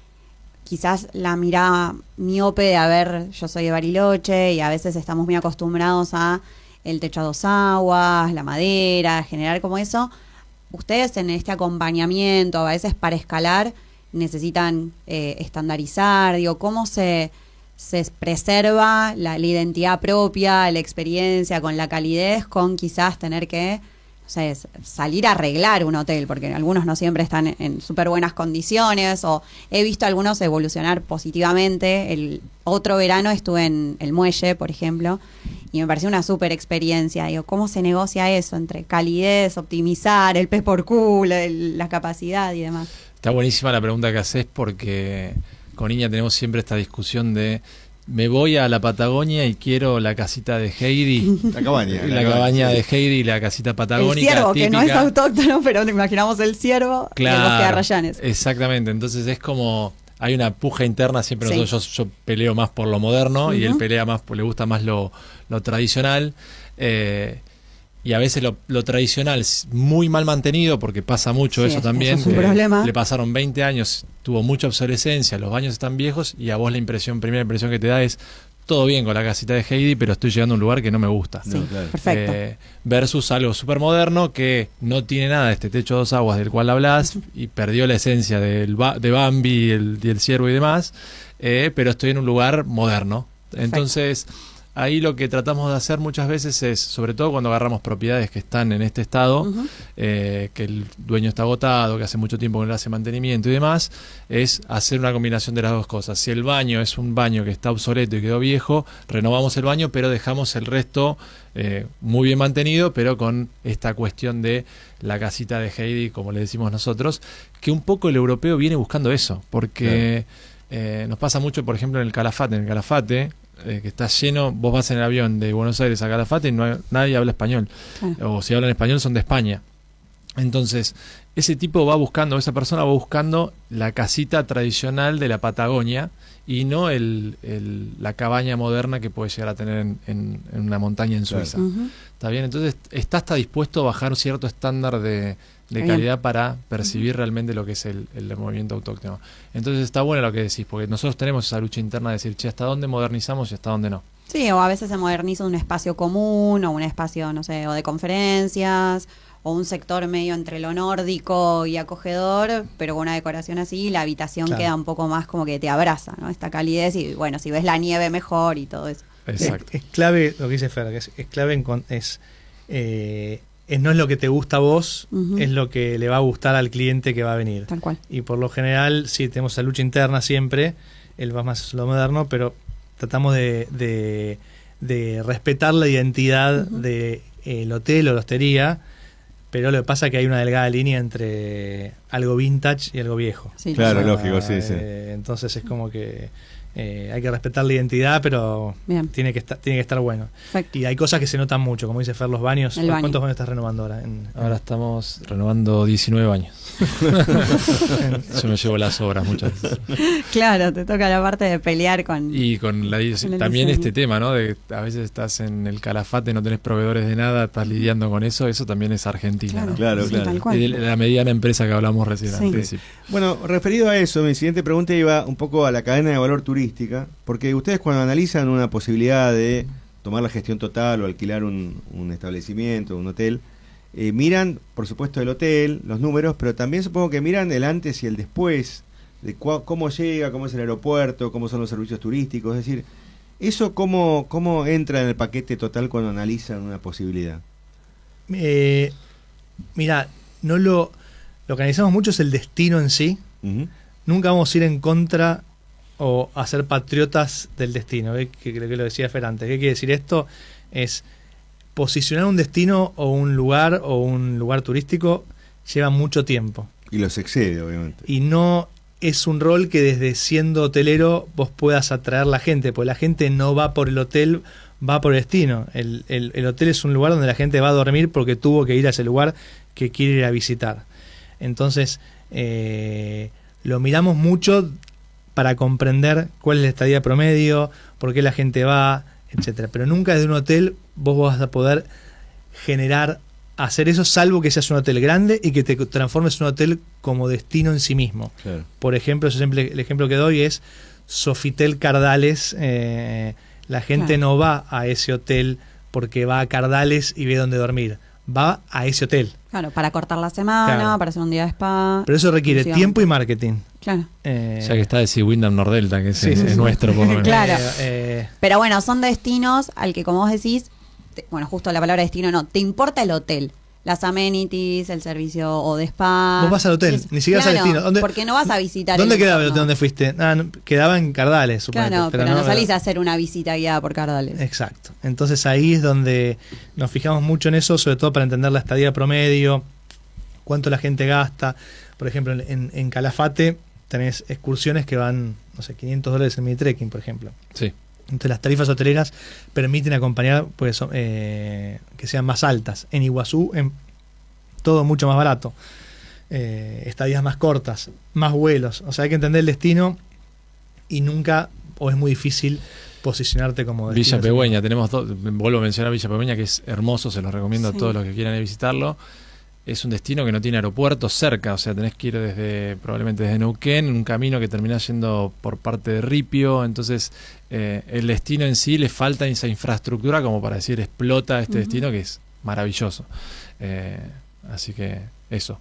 quizás la mirada miope de, a ver, yo soy de Bariloche y a veces estamos muy acostumbrados a el techo a dos aguas, la madera, generar como eso. Ustedes en este acompañamiento, a veces para escalar, necesitan estandarizar, digo, ¿cómo se preserva la identidad propia, la experiencia con la calidez, con quizás tener que, no sé, salir a arreglar un hotel, porque algunos no siempre están en súper buenas condiciones, o he visto algunos evolucionar positivamente. El otro verano estuve en el Muelle, por ejemplo, y me pareció una súper experiencia. Digo, ¿cómo se negocia eso entre calidez, optimizar, el pez por culo, la capacidad y demás? Está buenísima la pregunta que haces porque con Iña tenemos siempre esta discusión de me voy a la Patagonia y quiero la casita de Heidi, La cabaña. la cabaña de Heidi y la casita patagónica El ciervo, típica. que no es autóctono, pero imaginamos el ciervo y el bosque de Arrayanes. Exactamente, entonces es como hay una puja interna siempre. Sí. Nosotros, yo peleo más por lo moderno y él pelea más, le gusta más lo tradicional, y a veces lo tradicional es muy mal mantenido porque pasa mucho Sí, eso eso también. es un problema. Le pasaron 20 años, tuvo mucha obsolescencia, los baños están viejos y a vos primera impresión que te da es todo bien con la casita de Heidi, pero estoy llegando a un lugar que no me gusta. Sí, No, claro. perfecto. Versus algo súper moderno que no tiene nada de este techo a dos aguas del cual hablas y perdió la esencia de Bambi y el ciervo y demás, pero estoy en un lugar moderno. Perfecto. Entonces, ahí lo que tratamos de hacer muchas veces es, sobre todo cuando agarramos propiedades que están en este estado, que el dueño está agotado, que hace mucho tiempo que no le hace mantenimiento y demás, es hacer una combinación de las dos cosas. Si el baño es un baño que está obsoleto y quedó viejo, renovamos el baño, pero dejamos el resto muy bien mantenido, pero con esta cuestión de la casita de Heidi, como le decimos nosotros, que un poco el europeo viene buscando eso, porque nos pasa mucho, por ejemplo, en el Calafate, que está lleno, vos vas en el avión de Buenos Aires a Calafate y nadie habla español, Claro. o si hablan español son de España. Entonces, esa persona va buscando la casita tradicional de la Patagonia y no la cabaña moderna que puede llegar a tener en una montaña en Suiza. Ujú. ¿Está bien? Entonces, está dispuesto a bajar un cierto estándar de Bien. calidad para percibir realmente lo que es el movimiento autóctono. Entonces, está bueno lo que decís, porque nosotros tenemos esa lucha interna de decir, che, ¿hasta dónde modernizamos y hasta dónde no? Sí, o a veces se moderniza un espacio común o un espacio, no sé, o de conferencias o un sector medio entre lo nórdico y acogedor, pero con una decoración así, la habitación Claro. queda un poco más como que te abraza, ¿no? Esta calidez y bueno, si ves la nieve mejor y todo eso. Exacto. Es clave lo que dice Fer, que es clave no es lo que te gusta a vos, Ujú. es lo que le va a gustar al cliente que va a venir. Tal cual. Y por lo general, sí, tenemos esa lucha interna siempre, él va más lo moderno, pero tratamos de respetar la identidad del hotel o la hostería, pero lo que pasa es que hay una delgada línea entre algo vintage y algo viejo. Sí. Claro, O sea, lógico, sí, sí. Entonces es como que hay que respetar la identidad, pero Bien. tiene que estar bueno. Perfecto. Y hay cosas que se notan mucho, como dice Fer, los baños. El baño. ¿Cuántos baños estás renovando ahora? Ahora estamos renovando 19 baños. Yo me llevo las obras muchas veces. Claro, te toca la parte de pelear con... Y con el también diseño. este tema, ¿no? De a veces estás en el Calafate, no tenés proveedores de nada, estás lidiando con eso también es Argentina, ¿no? Claro, sí, claro. tal cual. Y de la mediana empresa que hablamos recién Sí. al principio. Bueno, referido a eso, mi siguiente pregunta iba un poco a la cadena de valor turística, porque ustedes cuando analizan una posibilidad de tomar la gestión total o alquilar un establecimiento, un hotel, miran, por supuesto, el hotel, los números, pero también supongo que miran el antes y el después, de cómo llega, cómo es el aeropuerto, cómo son los servicios turísticos, es decir, ¿eso cómo entra en el paquete total cuando analizan una posibilidad? Mira, no lo que analizamos mucho es el destino en sí. Ujú. Nunca vamos a ir en contra o a ser patriotas del destino. ¿Ves? Que lo decía Fer antes. ¿Qué quiere decir esto? Es posicionar un destino o un lugar turístico lleva mucho tiempo. Y los excede, obviamente. Y no es un rol que desde siendo hotelero vos puedas atraer la gente, porque la gente no va por el hotel, va por el destino. El hotel es un lugar donde la gente va a dormir porque tuvo que ir a ese lugar que quiere ir a visitar. Entonces, lo miramos mucho para comprender cuál es la estadía promedio, por qué la gente va, etcétera. Pero nunca desde un hotel vos vas a poder hacer eso, salvo que seas un hotel grande y que te transformes en un hotel como destino en sí mismo. Claro. Por ejemplo, el ejemplo que doy es Sofitel Cardales. La gente no va a ese hotel porque va a Cardales y ve dónde dormir. Va a ese hotel. Claro, para cortar la semana, Claro. para hacer un día de spa. Pero eso requiere excursión. tiempo y marketing. Claro. Ya que está decir Wyndham Nordelta, que Sí, es sí, sí. nuestro por lo menos. Claro. Eh, Pero bueno, son destinos al que, como vos decís, bueno, justo la palabra destino no, te importa el hotel, las amenities, el servicio o de spa. Vos vas al hotel, ni siquiera vas al destino. ¿Dónde- Porque no vas a visitar ¿Dónde el quedaba el entorno. hotel donde fuiste? Quedaba en Cardales, suponete. Claro, pero no salís a hacer una visita guiada por Cardales. Exacto. Entonces ahí es donde nos fijamos mucho en eso, sobre todo para entender la estadía promedio, cuánto la gente gasta. Por ejemplo, en Calafate tenés excursiones que van, no sé, $500 en mini trekking, por ejemplo. Sí. Entonces las tarifas hoteleras permiten acompañar pues, que sean más altas. En Iguazú, todo mucho más barato. Estadías más cortas, más vuelos. O sea, hay que entender el destino y nunca, o es muy difícil, posicionarte como destino. Villa Pegüeña, tenemos vuelvo a mencionar Villa Pegüeña, que es hermoso, se los recomiendo Sí. a todos los que quieran ir a visitarlo. Es un destino que no tiene aeropuerto cerca, o sea, tenés que ir probablemente desde Neuquén, un camino que termina yendo por parte de Ripio. Entonces, el destino en sí le falta esa infraestructura como para decir explota este destino, que es maravilloso. Así que eso.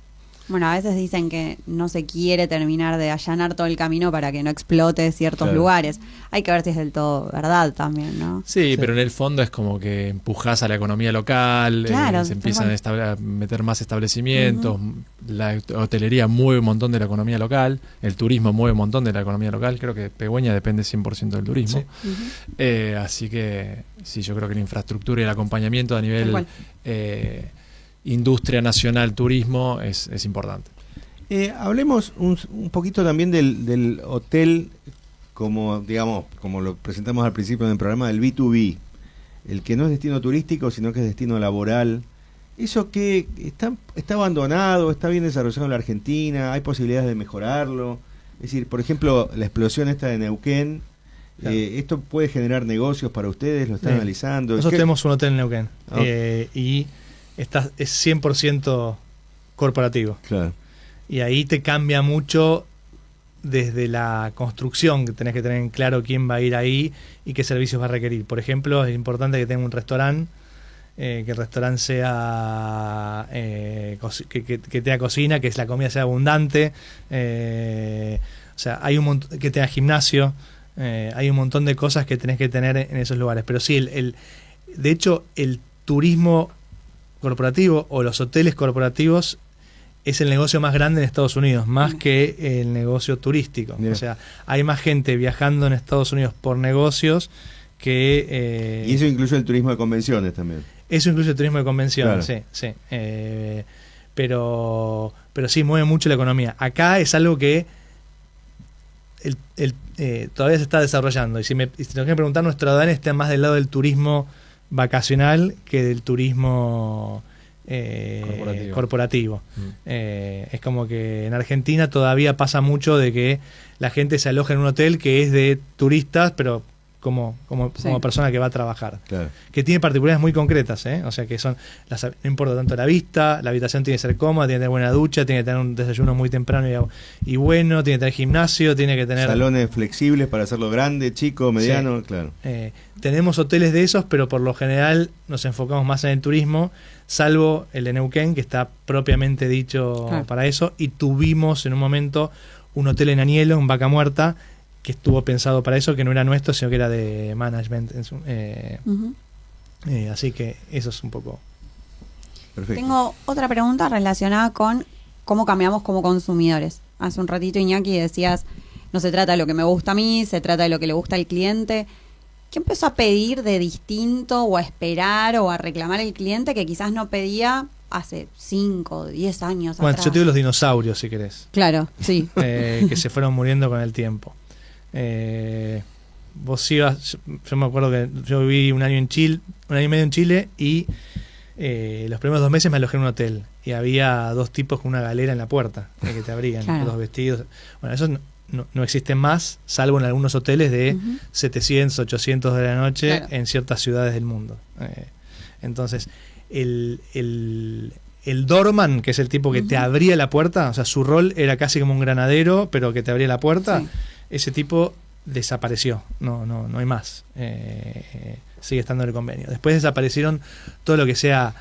Bueno, a veces dicen que no se quiere terminar de allanar todo el camino para que no explote ciertos Claro. lugares. Hay que ver si es del todo verdad también, ¿no? Sí, pero en el fondo es como que empujás a la economía local, Claro, se empiezan tal a meter más establecimientos, la hotelería mueve un montón de la economía local, el turismo mueve un montón de la economía local, creo que Pegüeña depende 100% del turismo. Sí. Así que sí, yo creo que la infraestructura y el acompañamiento a Tal nivel cual. industria nacional, turismo, es importante. Hablemos un poquito también del hotel, como digamos, como lo presentamos al principio del programa, del B2B, el que no es destino turístico, sino que es destino laboral. ¿Eso que está abandonado, está bien desarrollado en la Argentina? ¿Hay posibilidades de mejorarlo? Es decir, por ejemplo, la explosión esta de Neuquén, Claro. ¿esto puede generar negocios para ustedes? ¿Lo están Sí. analizando? Nosotros ¿Qué- tenemos un hotel en Neuquén Ah. y es 100% corporativo. Claro. Y ahí te cambia mucho desde la construcción, que tenés que tener en claro quién va a ir ahí y qué servicios va a requerir. Por ejemplo, es importante que tenga un restaurante, que el restaurante sea que tenga cocina, que la comida sea abundante, o sea, hay que tenga gimnasio, hay un montón de cosas que tenés que tener en esos lugares. Pero sí, de hecho, el turismo corporativo o los hoteles corporativos es el negocio más grande en Estados Unidos, más que el negocio turístico. Bien. O sea, hay más gente viajando en Estados Unidos por negocios que... Y eso incluye el turismo de convenciones también. Eso incluye el turismo de convención, Claro. sí, sí. Pero sí mueve mucho la economía. Acá es algo que todavía se está desarrollando. Y si tengo que preguntar, nuestro ADN está más del lado del turismo vacacional que del turismo corporativo. Es como que en Argentina todavía pasa mucho de que la gente se aloja en un hotel que es de turistas, pero como persona que va a trabajar. Claro. Que tiene particularidades muy concretas, ¿eh? O sea que no importa tanto la vista, la habitación tiene que ser cómoda, tiene que tener buena ducha, tiene que tener un desayuno muy temprano y bueno, tiene que tener gimnasio, tiene que tener... Salones flexibles para hacerlo grande, chico, mediano, Sí. claro. Tenemos hoteles de esos, pero por lo general nos enfocamos más en el turismo, salvo el de Neuquén, que está propiamente dicho Claro. para eso, y tuvimos en un momento un hotel en Anielo, en Vaca Muerta, que estuvo pensado para eso, que no era nuestro, sino que era de management. Ujú. Así que eso es un poco... Perfecto. Tengo otra pregunta relacionada con cómo cambiamos como consumidores. Hace un ratito, Iñaki, decías, no se trata de lo que me gusta a mí, se trata de lo que le gusta al cliente. ¿Qué empezó a pedir de distinto o a esperar o a reclamar el cliente que quizás no pedía hace 5 o 10 años Bueno, atrás? yo te digo los dinosaurios, si querés. Claro, sí. Que se fueron muriendo con el tiempo. Vos ibas, yo me acuerdo que yo viví un año y medio en Chile y los primeros 2 meses me alojé en un hotel y había 2 tipos con una galera en la puerta que te abrían, Claro. 2 vestidos. Bueno, esos no existen más, salvo en algunos hoteles de 700, 800 de la noche Claro. en ciertas ciudades del mundo. Entonces, el doorman, que es el tipo que te abría la puerta, o sea, su rol era casi como un granadero, pero que te abría la puerta, Sí. ese tipo desapareció, no hay más. Sigue estando en el convenio. Después desaparecieron todo lo que sea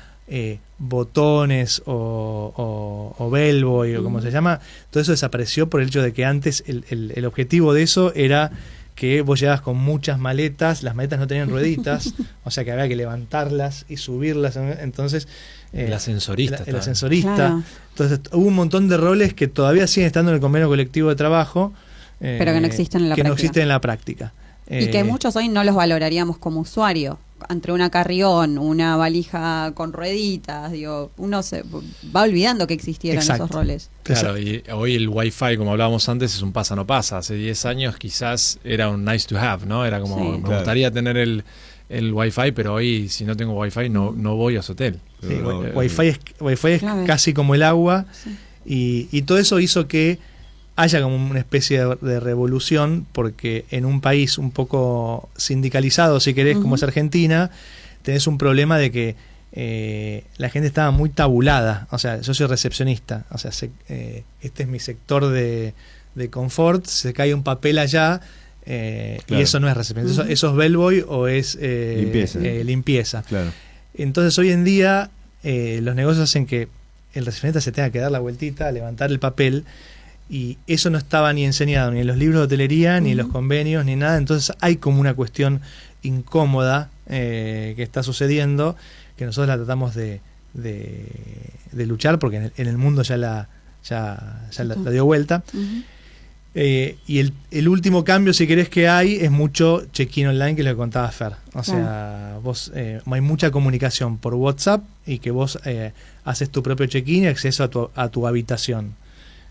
botones o bellboy o como se llama, todo eso desapareció por el hecho de que antes el objetivo de eso era que vos llegabas con muchas maletas, las maletas no tenían rueditas, o sea que había que levantarlas y subirlas, entonces El ascensorista. el estaba. ascensorista. Claro. Entonces hubo un montón de roles que todavía siguen estando en el convenio colectivo de trabajo, Pero que no existen en la que no práctica. existen en la práctica. Y que muchos hoy no los valoraríamos como usuario. Entre una carrión, una valija con rueditas, digo, uno se va olvidando que existieron Exacto. esos roles. Claro, y hoy el Wi-Fi, como hablábamos antes, es un pasa no pasa. Hace 10 años quizás era un nice to have, ¿no? Era como, Sí. me Claro. gustaría tener el Wi-Fi, pero hoy si no tengo Wi-Fi no voy a ese hotel. Sí, Pero no, Wi-Fi es Clave. casi como el agua, Sí. y todo eso hizo que haya como una especie de revolución, porque en un país un poco sindicalizado, si querés, como es Argentina, tenés un problema de que la gente estaba muy tabulada. O sea, yo soy recepcionista, o sea, este es mi sector de confort, se cae un papel allá, y Claro. eso no es recepción, eso es bellboy o es Limpieza. limpieza. Claro. Entonces hoy en día los negocios hacen que el recepcionista se tenga que dar la vueltita, levantar el papel, y eso no estaba ni enseñado ni en los libros de hotelería, ni en los convenios, ni nada. Entonces hay como una cuestión incómoda que está sucediendo, que nosotros la tratamos de luchar, porque en el mundo ya la dio vuelta. Y el último cambio, si querés, que hay es mucho check-in online, que es lo que contaba Fer. O sea, vos hay mucha comunicación por WhatsApp, y que vos haces tu propio check-in y acceso a tu habitación.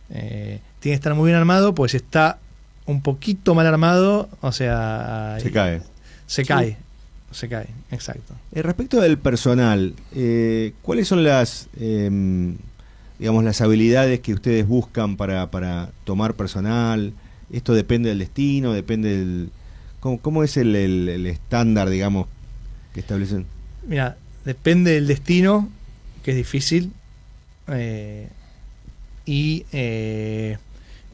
Tiene que estar muy bien armado, pues si está un poquito mal armado, o sea, Se cae. se cae, exacto. Respecto del personal, ¿cuáles son las digamos, las habilidades que ustedes buscan para tomar personal? ¿Esto depende del destino? ¿Depende del cómo es el estándar, digamos, que establecen? Mira, depende del destino, que es difícil, y te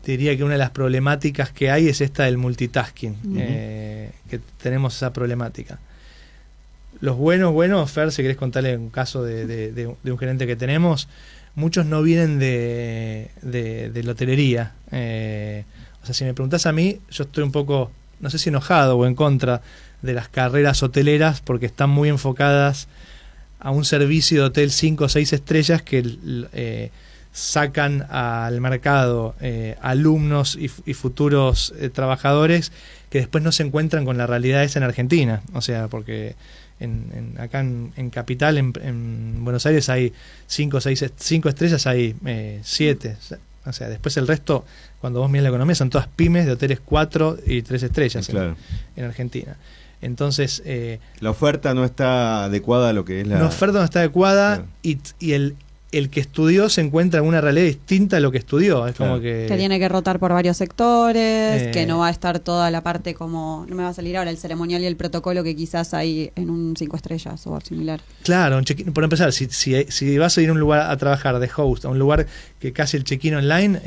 diría que una de las problemáticas que hay es esta del multitasking, que tenemos esa problemática. Los buenos, Fer, si querés contarle un caso de un gerente que tenemos, muchos no vienen de la hotelería. O sea, si me preguntás a mí, yo estoy un poco, no sé si enojado o en contra de las carreras hoteleras, porque están muy enfocadas a un servicio de hotel 5 o 6 estrellas que sacan al mercado alumnos y futuros trabajadores que después no se encuentran con la realidad esa en Argentina. O sea, porque acá en Capital, en Buenos Aires, hay 5 estrellas, hay 7. O sea, después el resto, cuando vos miras la economía, son todas pymes de hoteles 4 y 3 estrellas Claro. en Argentina. Entonces, La oferta no está adecuada a lo que es la... la oferta no está adecuada, Claro. y el que estudió se encuentra en una realidad distinta a lo que estudió. Es Claro. como que tiene que rotar por varios sectores, Eh. que no va a estar toda la parte como, no me va a salir ahora el ceremonial y el protocolo que quizás hay en un 5 estrellas o similar. Claro, un check-in, por empezar, si vas a ir a un lugar a trabajar de host, a un lugar que casi el check-in online,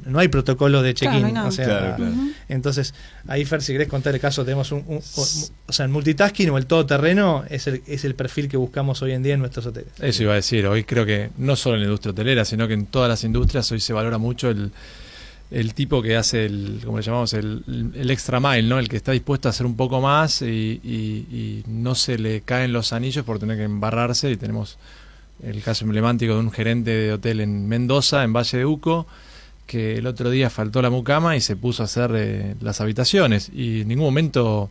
no hay protocolo de check-in. Claro, no hay nada. O sea, Claro, claro. entonces, ahí, Fer, si querés contar el caso, tenemos o sea, el multitasking o el todoterreno es el perfil que buscamos hoy en día en nuestros hoteles. Eso iba a decir, hoy creo que no solo en la industria hotelera, sino que en todas las industrias hoy se valora mucho el tipo que hace como le llamamos, el extra mile, ¿no? El que está dispuesto a hacer un poco más y no se le caen los anillos por tener que embarrarse. Y tenemos el caso emblemático de un gerente de hotel en Mendoza, en Valle de Uco, que el otro día faltó la mucama y se puso a hacer las habitaciones, y en ningún momento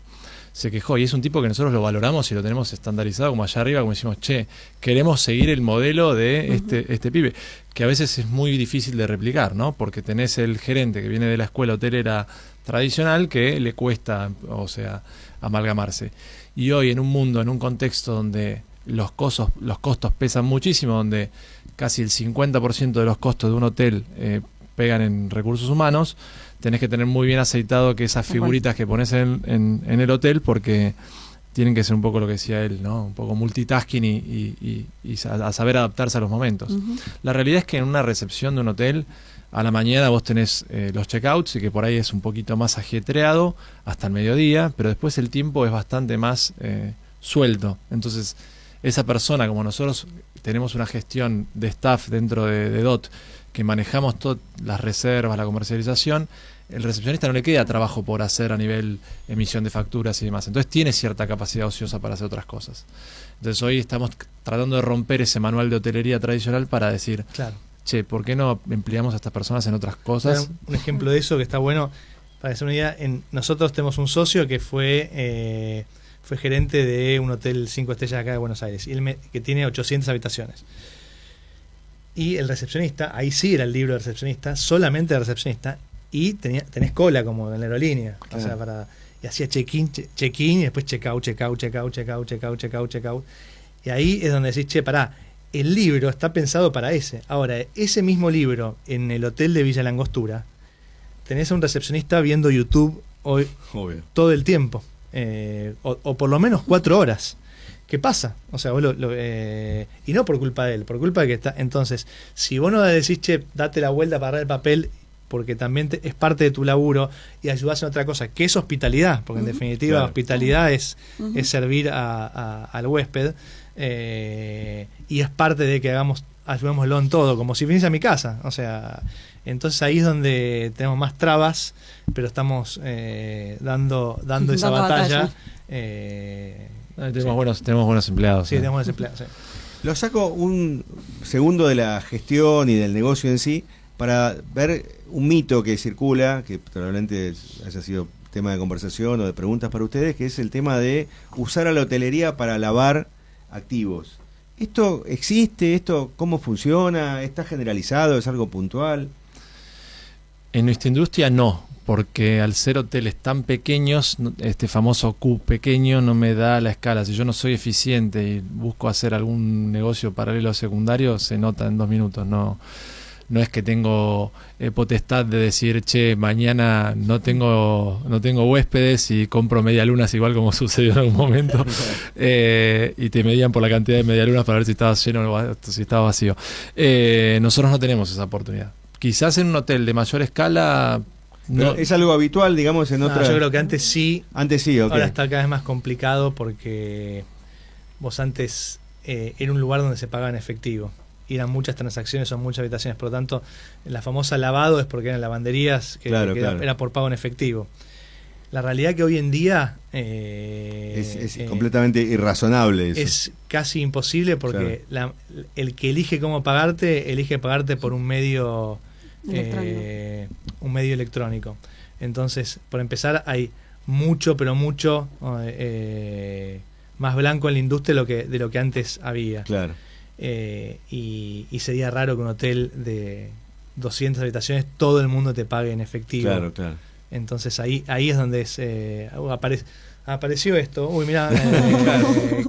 se quejó, y es un tipo que nosotros lo valoramos y lo tenemos estandarizado como allá arriba, como decimos, che, queremos seguir el modelo de este pibe, que a veces es muy difícil de replicar, ¿no? Porque tenés el gerente que viene de la escuela hotelera tradicional que le cuesta, o sea, amalgamarse. Y hoy en un mundo, en un contexto donde los costos pesan muchísimo, donde casi el 50% de los costos de un hotel pegan en recursos humanos, tenés que tener muy bien aceitado que esas figuritas que pones en el hotel, porque tienen que ser un poco lo que decía él, ¿no? Un poco multitasking y a saber adaptarse a los momentos. La realidad es que en una recepción de un hotel, a la mañana vos tenés los checkouts, y que por ahí es un poquito más ajetreado hasta el mediodía, pero después el tiempo es bastante más suelto. Entonces, esa persona, como nosotros tenemos una gestión de staff dentro de DOT, que manejamos todas las reservas, la comercialización, el recepcionista no le queda trabajo por hacer a nivel emisión de facturas y demás. Entonces tiene cierta capacidad ociosa para hacer otras cosas. Entonces hoy estamos tratando de romper ese manual de hotelería tradicional para decir, claro, che, ¿por qué no empleamos a estas personas en otras cosas? Un ejemplo de eso que está bueno, para hacer una idea, nosotros tenemos un socio que fue gerente de un hotel 5 estrellas acá de Buenos Aires, y que tiene 800 habitaciones. Y el recepcionista, ahí sí era el libro de recepcionista, solamente de recepcionista, y tenés cola como en la aerolínea. Claro. O sea, y hacía check-in, y después check-out. Y ahí es donde decís, che, pará, el libro está pensado para ese. Ahora, ese mismo libro en el hotel de Villa Langostura, tenés a un recepcionista viendo YouTube hoy todo el tiempo, o por lo menos 4 horas. ¿Qué pasa? O sea, vos y no por culpa de él, por culpa de que está. Entonces, si vos no decís, che, date la vuelta para agarrar el papel, porque también es parte de tu laburo, y ayudás en otra cosa, que es hospitalidad, porque en definitiva, claro, hospitalidad es servir al huésped, y es parte de que ayudémoslo en todo, como si viniese a mi casa. O sea, entonces ahí es donde tenemos más trabas, pero estamos dando esa batalla. Tenemos buenos empleados. Sí, tenemos buenos empleados. Sí. Lo saco un segundo de la gestión y del negocio en sí para ver un mito que circula, que probablemente haya sido tema de conversación o de preguntas para ustedes, que es el tema de usar a la hotelería para lavar activos. ¿Esto existe? ¿Esto cómo funciona? ¿Está generalizado? ¿Es algo puntual? En nuestra industria no, porque al ser hoteles tan pequeños, este famoso Q pequeño no me da la escala. Si yo no soy eficiente y busco hacer algún negocio paralelo secundario, se nota en 2 minutos. No es que tengo potestad de decir, che, mañana no tengo huéspedes y compro medialunas, igual como sucedió en algún momento, y te medían por la cantidad de medialunas para ver si estaba lleno o si estaba vacío. Nosotros no tenemos esa oportunidad. Quizás en un hotel de mayor escala... No. ¿Es algo habitual, digamos, en otra...? Yo creo que antes sí. Antes sí, ok. Ahora está cada vez más complicado porque vos antes era un lugar donde se pagaba en efectivo. Y eran muchas transacciones, son muchas habitaciones. Por lo tanto, la famosa lavado es porque eran lavanderías que era por pago en efectivo. La realidad que hoy en día... es completamente irrazonable eso. Es casi imposible porque el que elige cómo pagarte, elige pagarte por un medio... un medio electrónico. Entonces, por empezar, hay mucho, pero mucho más blanco en la industria de lo que antes había. Claro. Y sería raro que un hotel de 200 habitaciones todo el mundo te pague en efectivo. Claro, claro. Entonces ahí es donde apareció esto. Uy, mirá,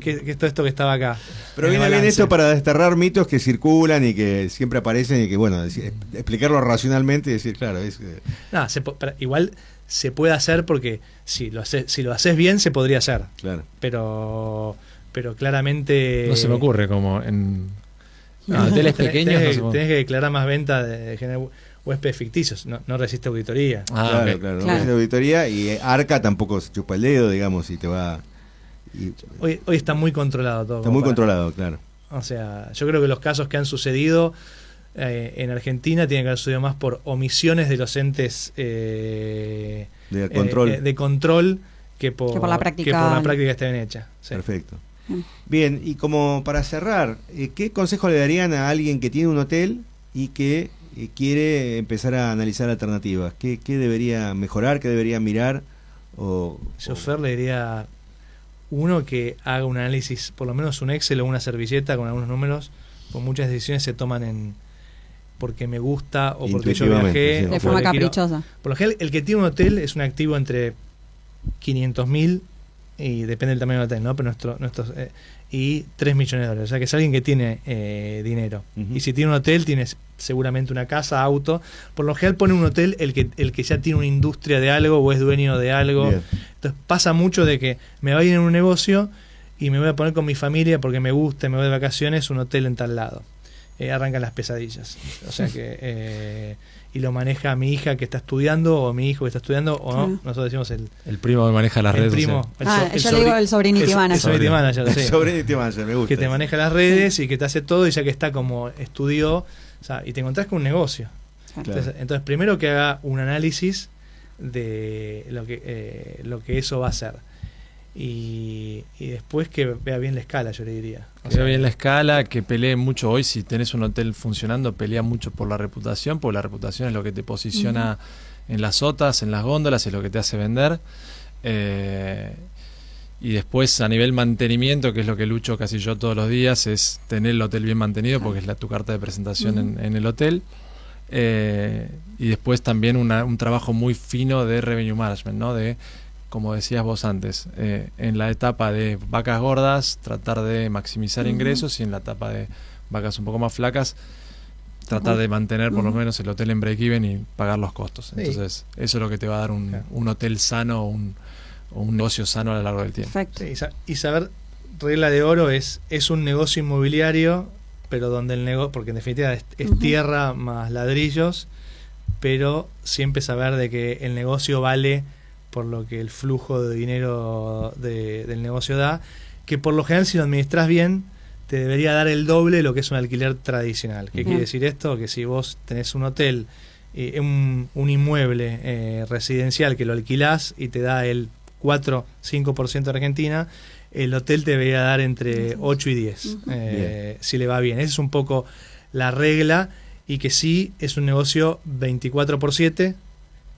que es todo esto que estaba acá. Pero viene bien esto para desterrar mitos que circulan y que siempre aparecen y que, bueno, explicarlo racionalmente y decir, claro, igual se puede hacer porque si lo haces bien se podría hacer. Claro. Pero claramente... No se me ocurre como en hoteles pequeños. Tenés que declarar más venta de generar huéspedes ficticios, no resiste auditoría. Claro, no resiste auditoría, y Arca tampoco se chupa el dedo, digamos, y te va... Hoy está muy controlado todo. Está muy controlado, claro. O sea, yo creo que los casos que han sucedido en Argentina tienen que haber sucedido más por omisiones de los entes de control que por la práctica que esté bien hecha. Sí. Perfecto. Bien, y como para cerrar, ¿qué consejo le darían a alguien que tiene un hotel y que quiere empezar a analizar alternativas? ¿Qué debería mejorar? ¿Qué debería mirar Yo, Fer, le diría uno que haga un análisis, por lo menos un Excel o una servilleta con algunos números, pues muchas decisiones se toman porque me gusta o porque yo viajé. Sí. De forma caprichosa. Por lo general, el que tiene un hotel es un activo entre 500.000 y depende del tamaño del hotel, ¿no? Pero y 3 millones de dólares. O sea que es alguien que tiene dinero. Y si tiene un hotel, tiene seguramente una casa, auto. Por lo general pone un hotel el que ya tiene una industria de algo o es dueño de algo. Bien. Entonces pasa mucho de que me voy a ir en un negocio y me voy a poner con mi familia porque me gusta, me voy de vacaciones, un hotel en tal lado. Arrancan las pesadillas. O sea que y lo maneja mi hija que está estudiando o mi hijo que está estudiando o no, nosotros decimos el primo que maneja las redes primo, sociales. Yo le digo el sobrinity manager. El sobrinity manager, sí. El sobrinity manager, me gusta. Que te maneja las redes y que te hace todo y ya que está como estudió, o sea, y te encontrás con un negocio. Claro. Entonces primero que haga un análisis de lo que eso va a hacer. Y después que vea bien la escala, yo le diría. Que vea bien la escala, que pelee mucho hoy. Si tenés un hotel funcionando, pelea mucho por la reputación, porque la reputación es lo que te posiciona en las OTAs, en las góndolas, es lo que te hace vender. Y después a nivel mantenimiento, que es lo que lucho casi yo todos los días, es tener el hotel bien mantenido, porque es tu carta de presentación en el hotel. Y después también un trabajo muy fino de revenue management, ¿no? De, como decías vos antes, en la etapa de vacas gordas, tratar de maximizar ingresos, y en la etapa de vacas un poco más flacas, tratar de mantener por lo menos el hotel en break-even y pagar los costos. Entonces, eso es lo que te va a dar un hotel sano o un negocio sano a lo largo del tiempo. Perfecto. Sí, y saber, regla de oro, es un negocio inmobiliario, pero donde el negocio, porque en definitiva es tierra más ladrillos, pero siempre saber de que el negocio vale por lo que el flujo de dinero del negocio da, que por lo general si lo administras bien te debería dar el doble de lo que es un alquiler tradicional. ¿Qué quiere decir esto? Que si vos tenés un hotel, un inmueble residencial que lo alquilás y te da el 4-5% de Argentina, el hotel te debería dar entre 8 y 10, si le va bien. Esa es un poco la regla, y que sí es un negocio 24/7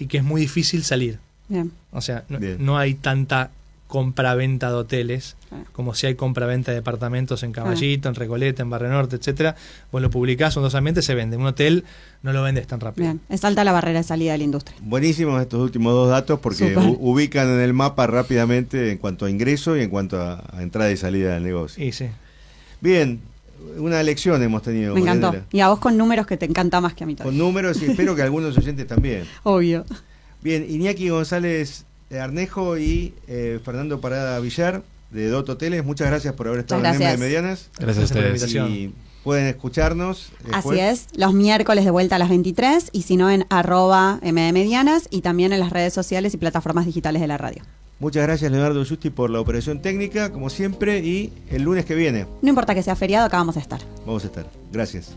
y que es muy difícil salir. Bien. O sea, no hay tanta compra-venta de hoteles como si hay compra-venta de departamentos en Caballito, en Recoleta, en Barrio Norte, etcétera. Vos lo publicás, son 2 ambientes, se vende. Un hotel no lo vendes tan rápido. Bien, es alta la barrera de salida de la industria. Buenísimos estos últimos 2 datos porque ubican en el mapa rápidamente en cuanto a ingreso y en cuanto a entrada y salida del negocio. Y sí. Bien, una lección hemos tenido. Me encantó. Marianela. Y a vos con números, que te encanta más que a mí todavía. Con números, y espero que algunos oyentes también. Obvio. Bien, Iñaki González Arnejo y Fernando Parada Villar de DOT Hoteles, muchas gracias por haber estado en M de Medianas. Gracias a ustedes. Y pueden escucharnos después. Así es, los miércoles de vuelta a las 23, y si no en @MDMedianas, y también en las redes sociales y plataformas digitales de la radio. Muchas gracias, Leonardo Justi, por la operación técnica, como siempre, y el lunes que viene No importa que sea feriado, acá vamos a estar. vamos a estar. Gracias.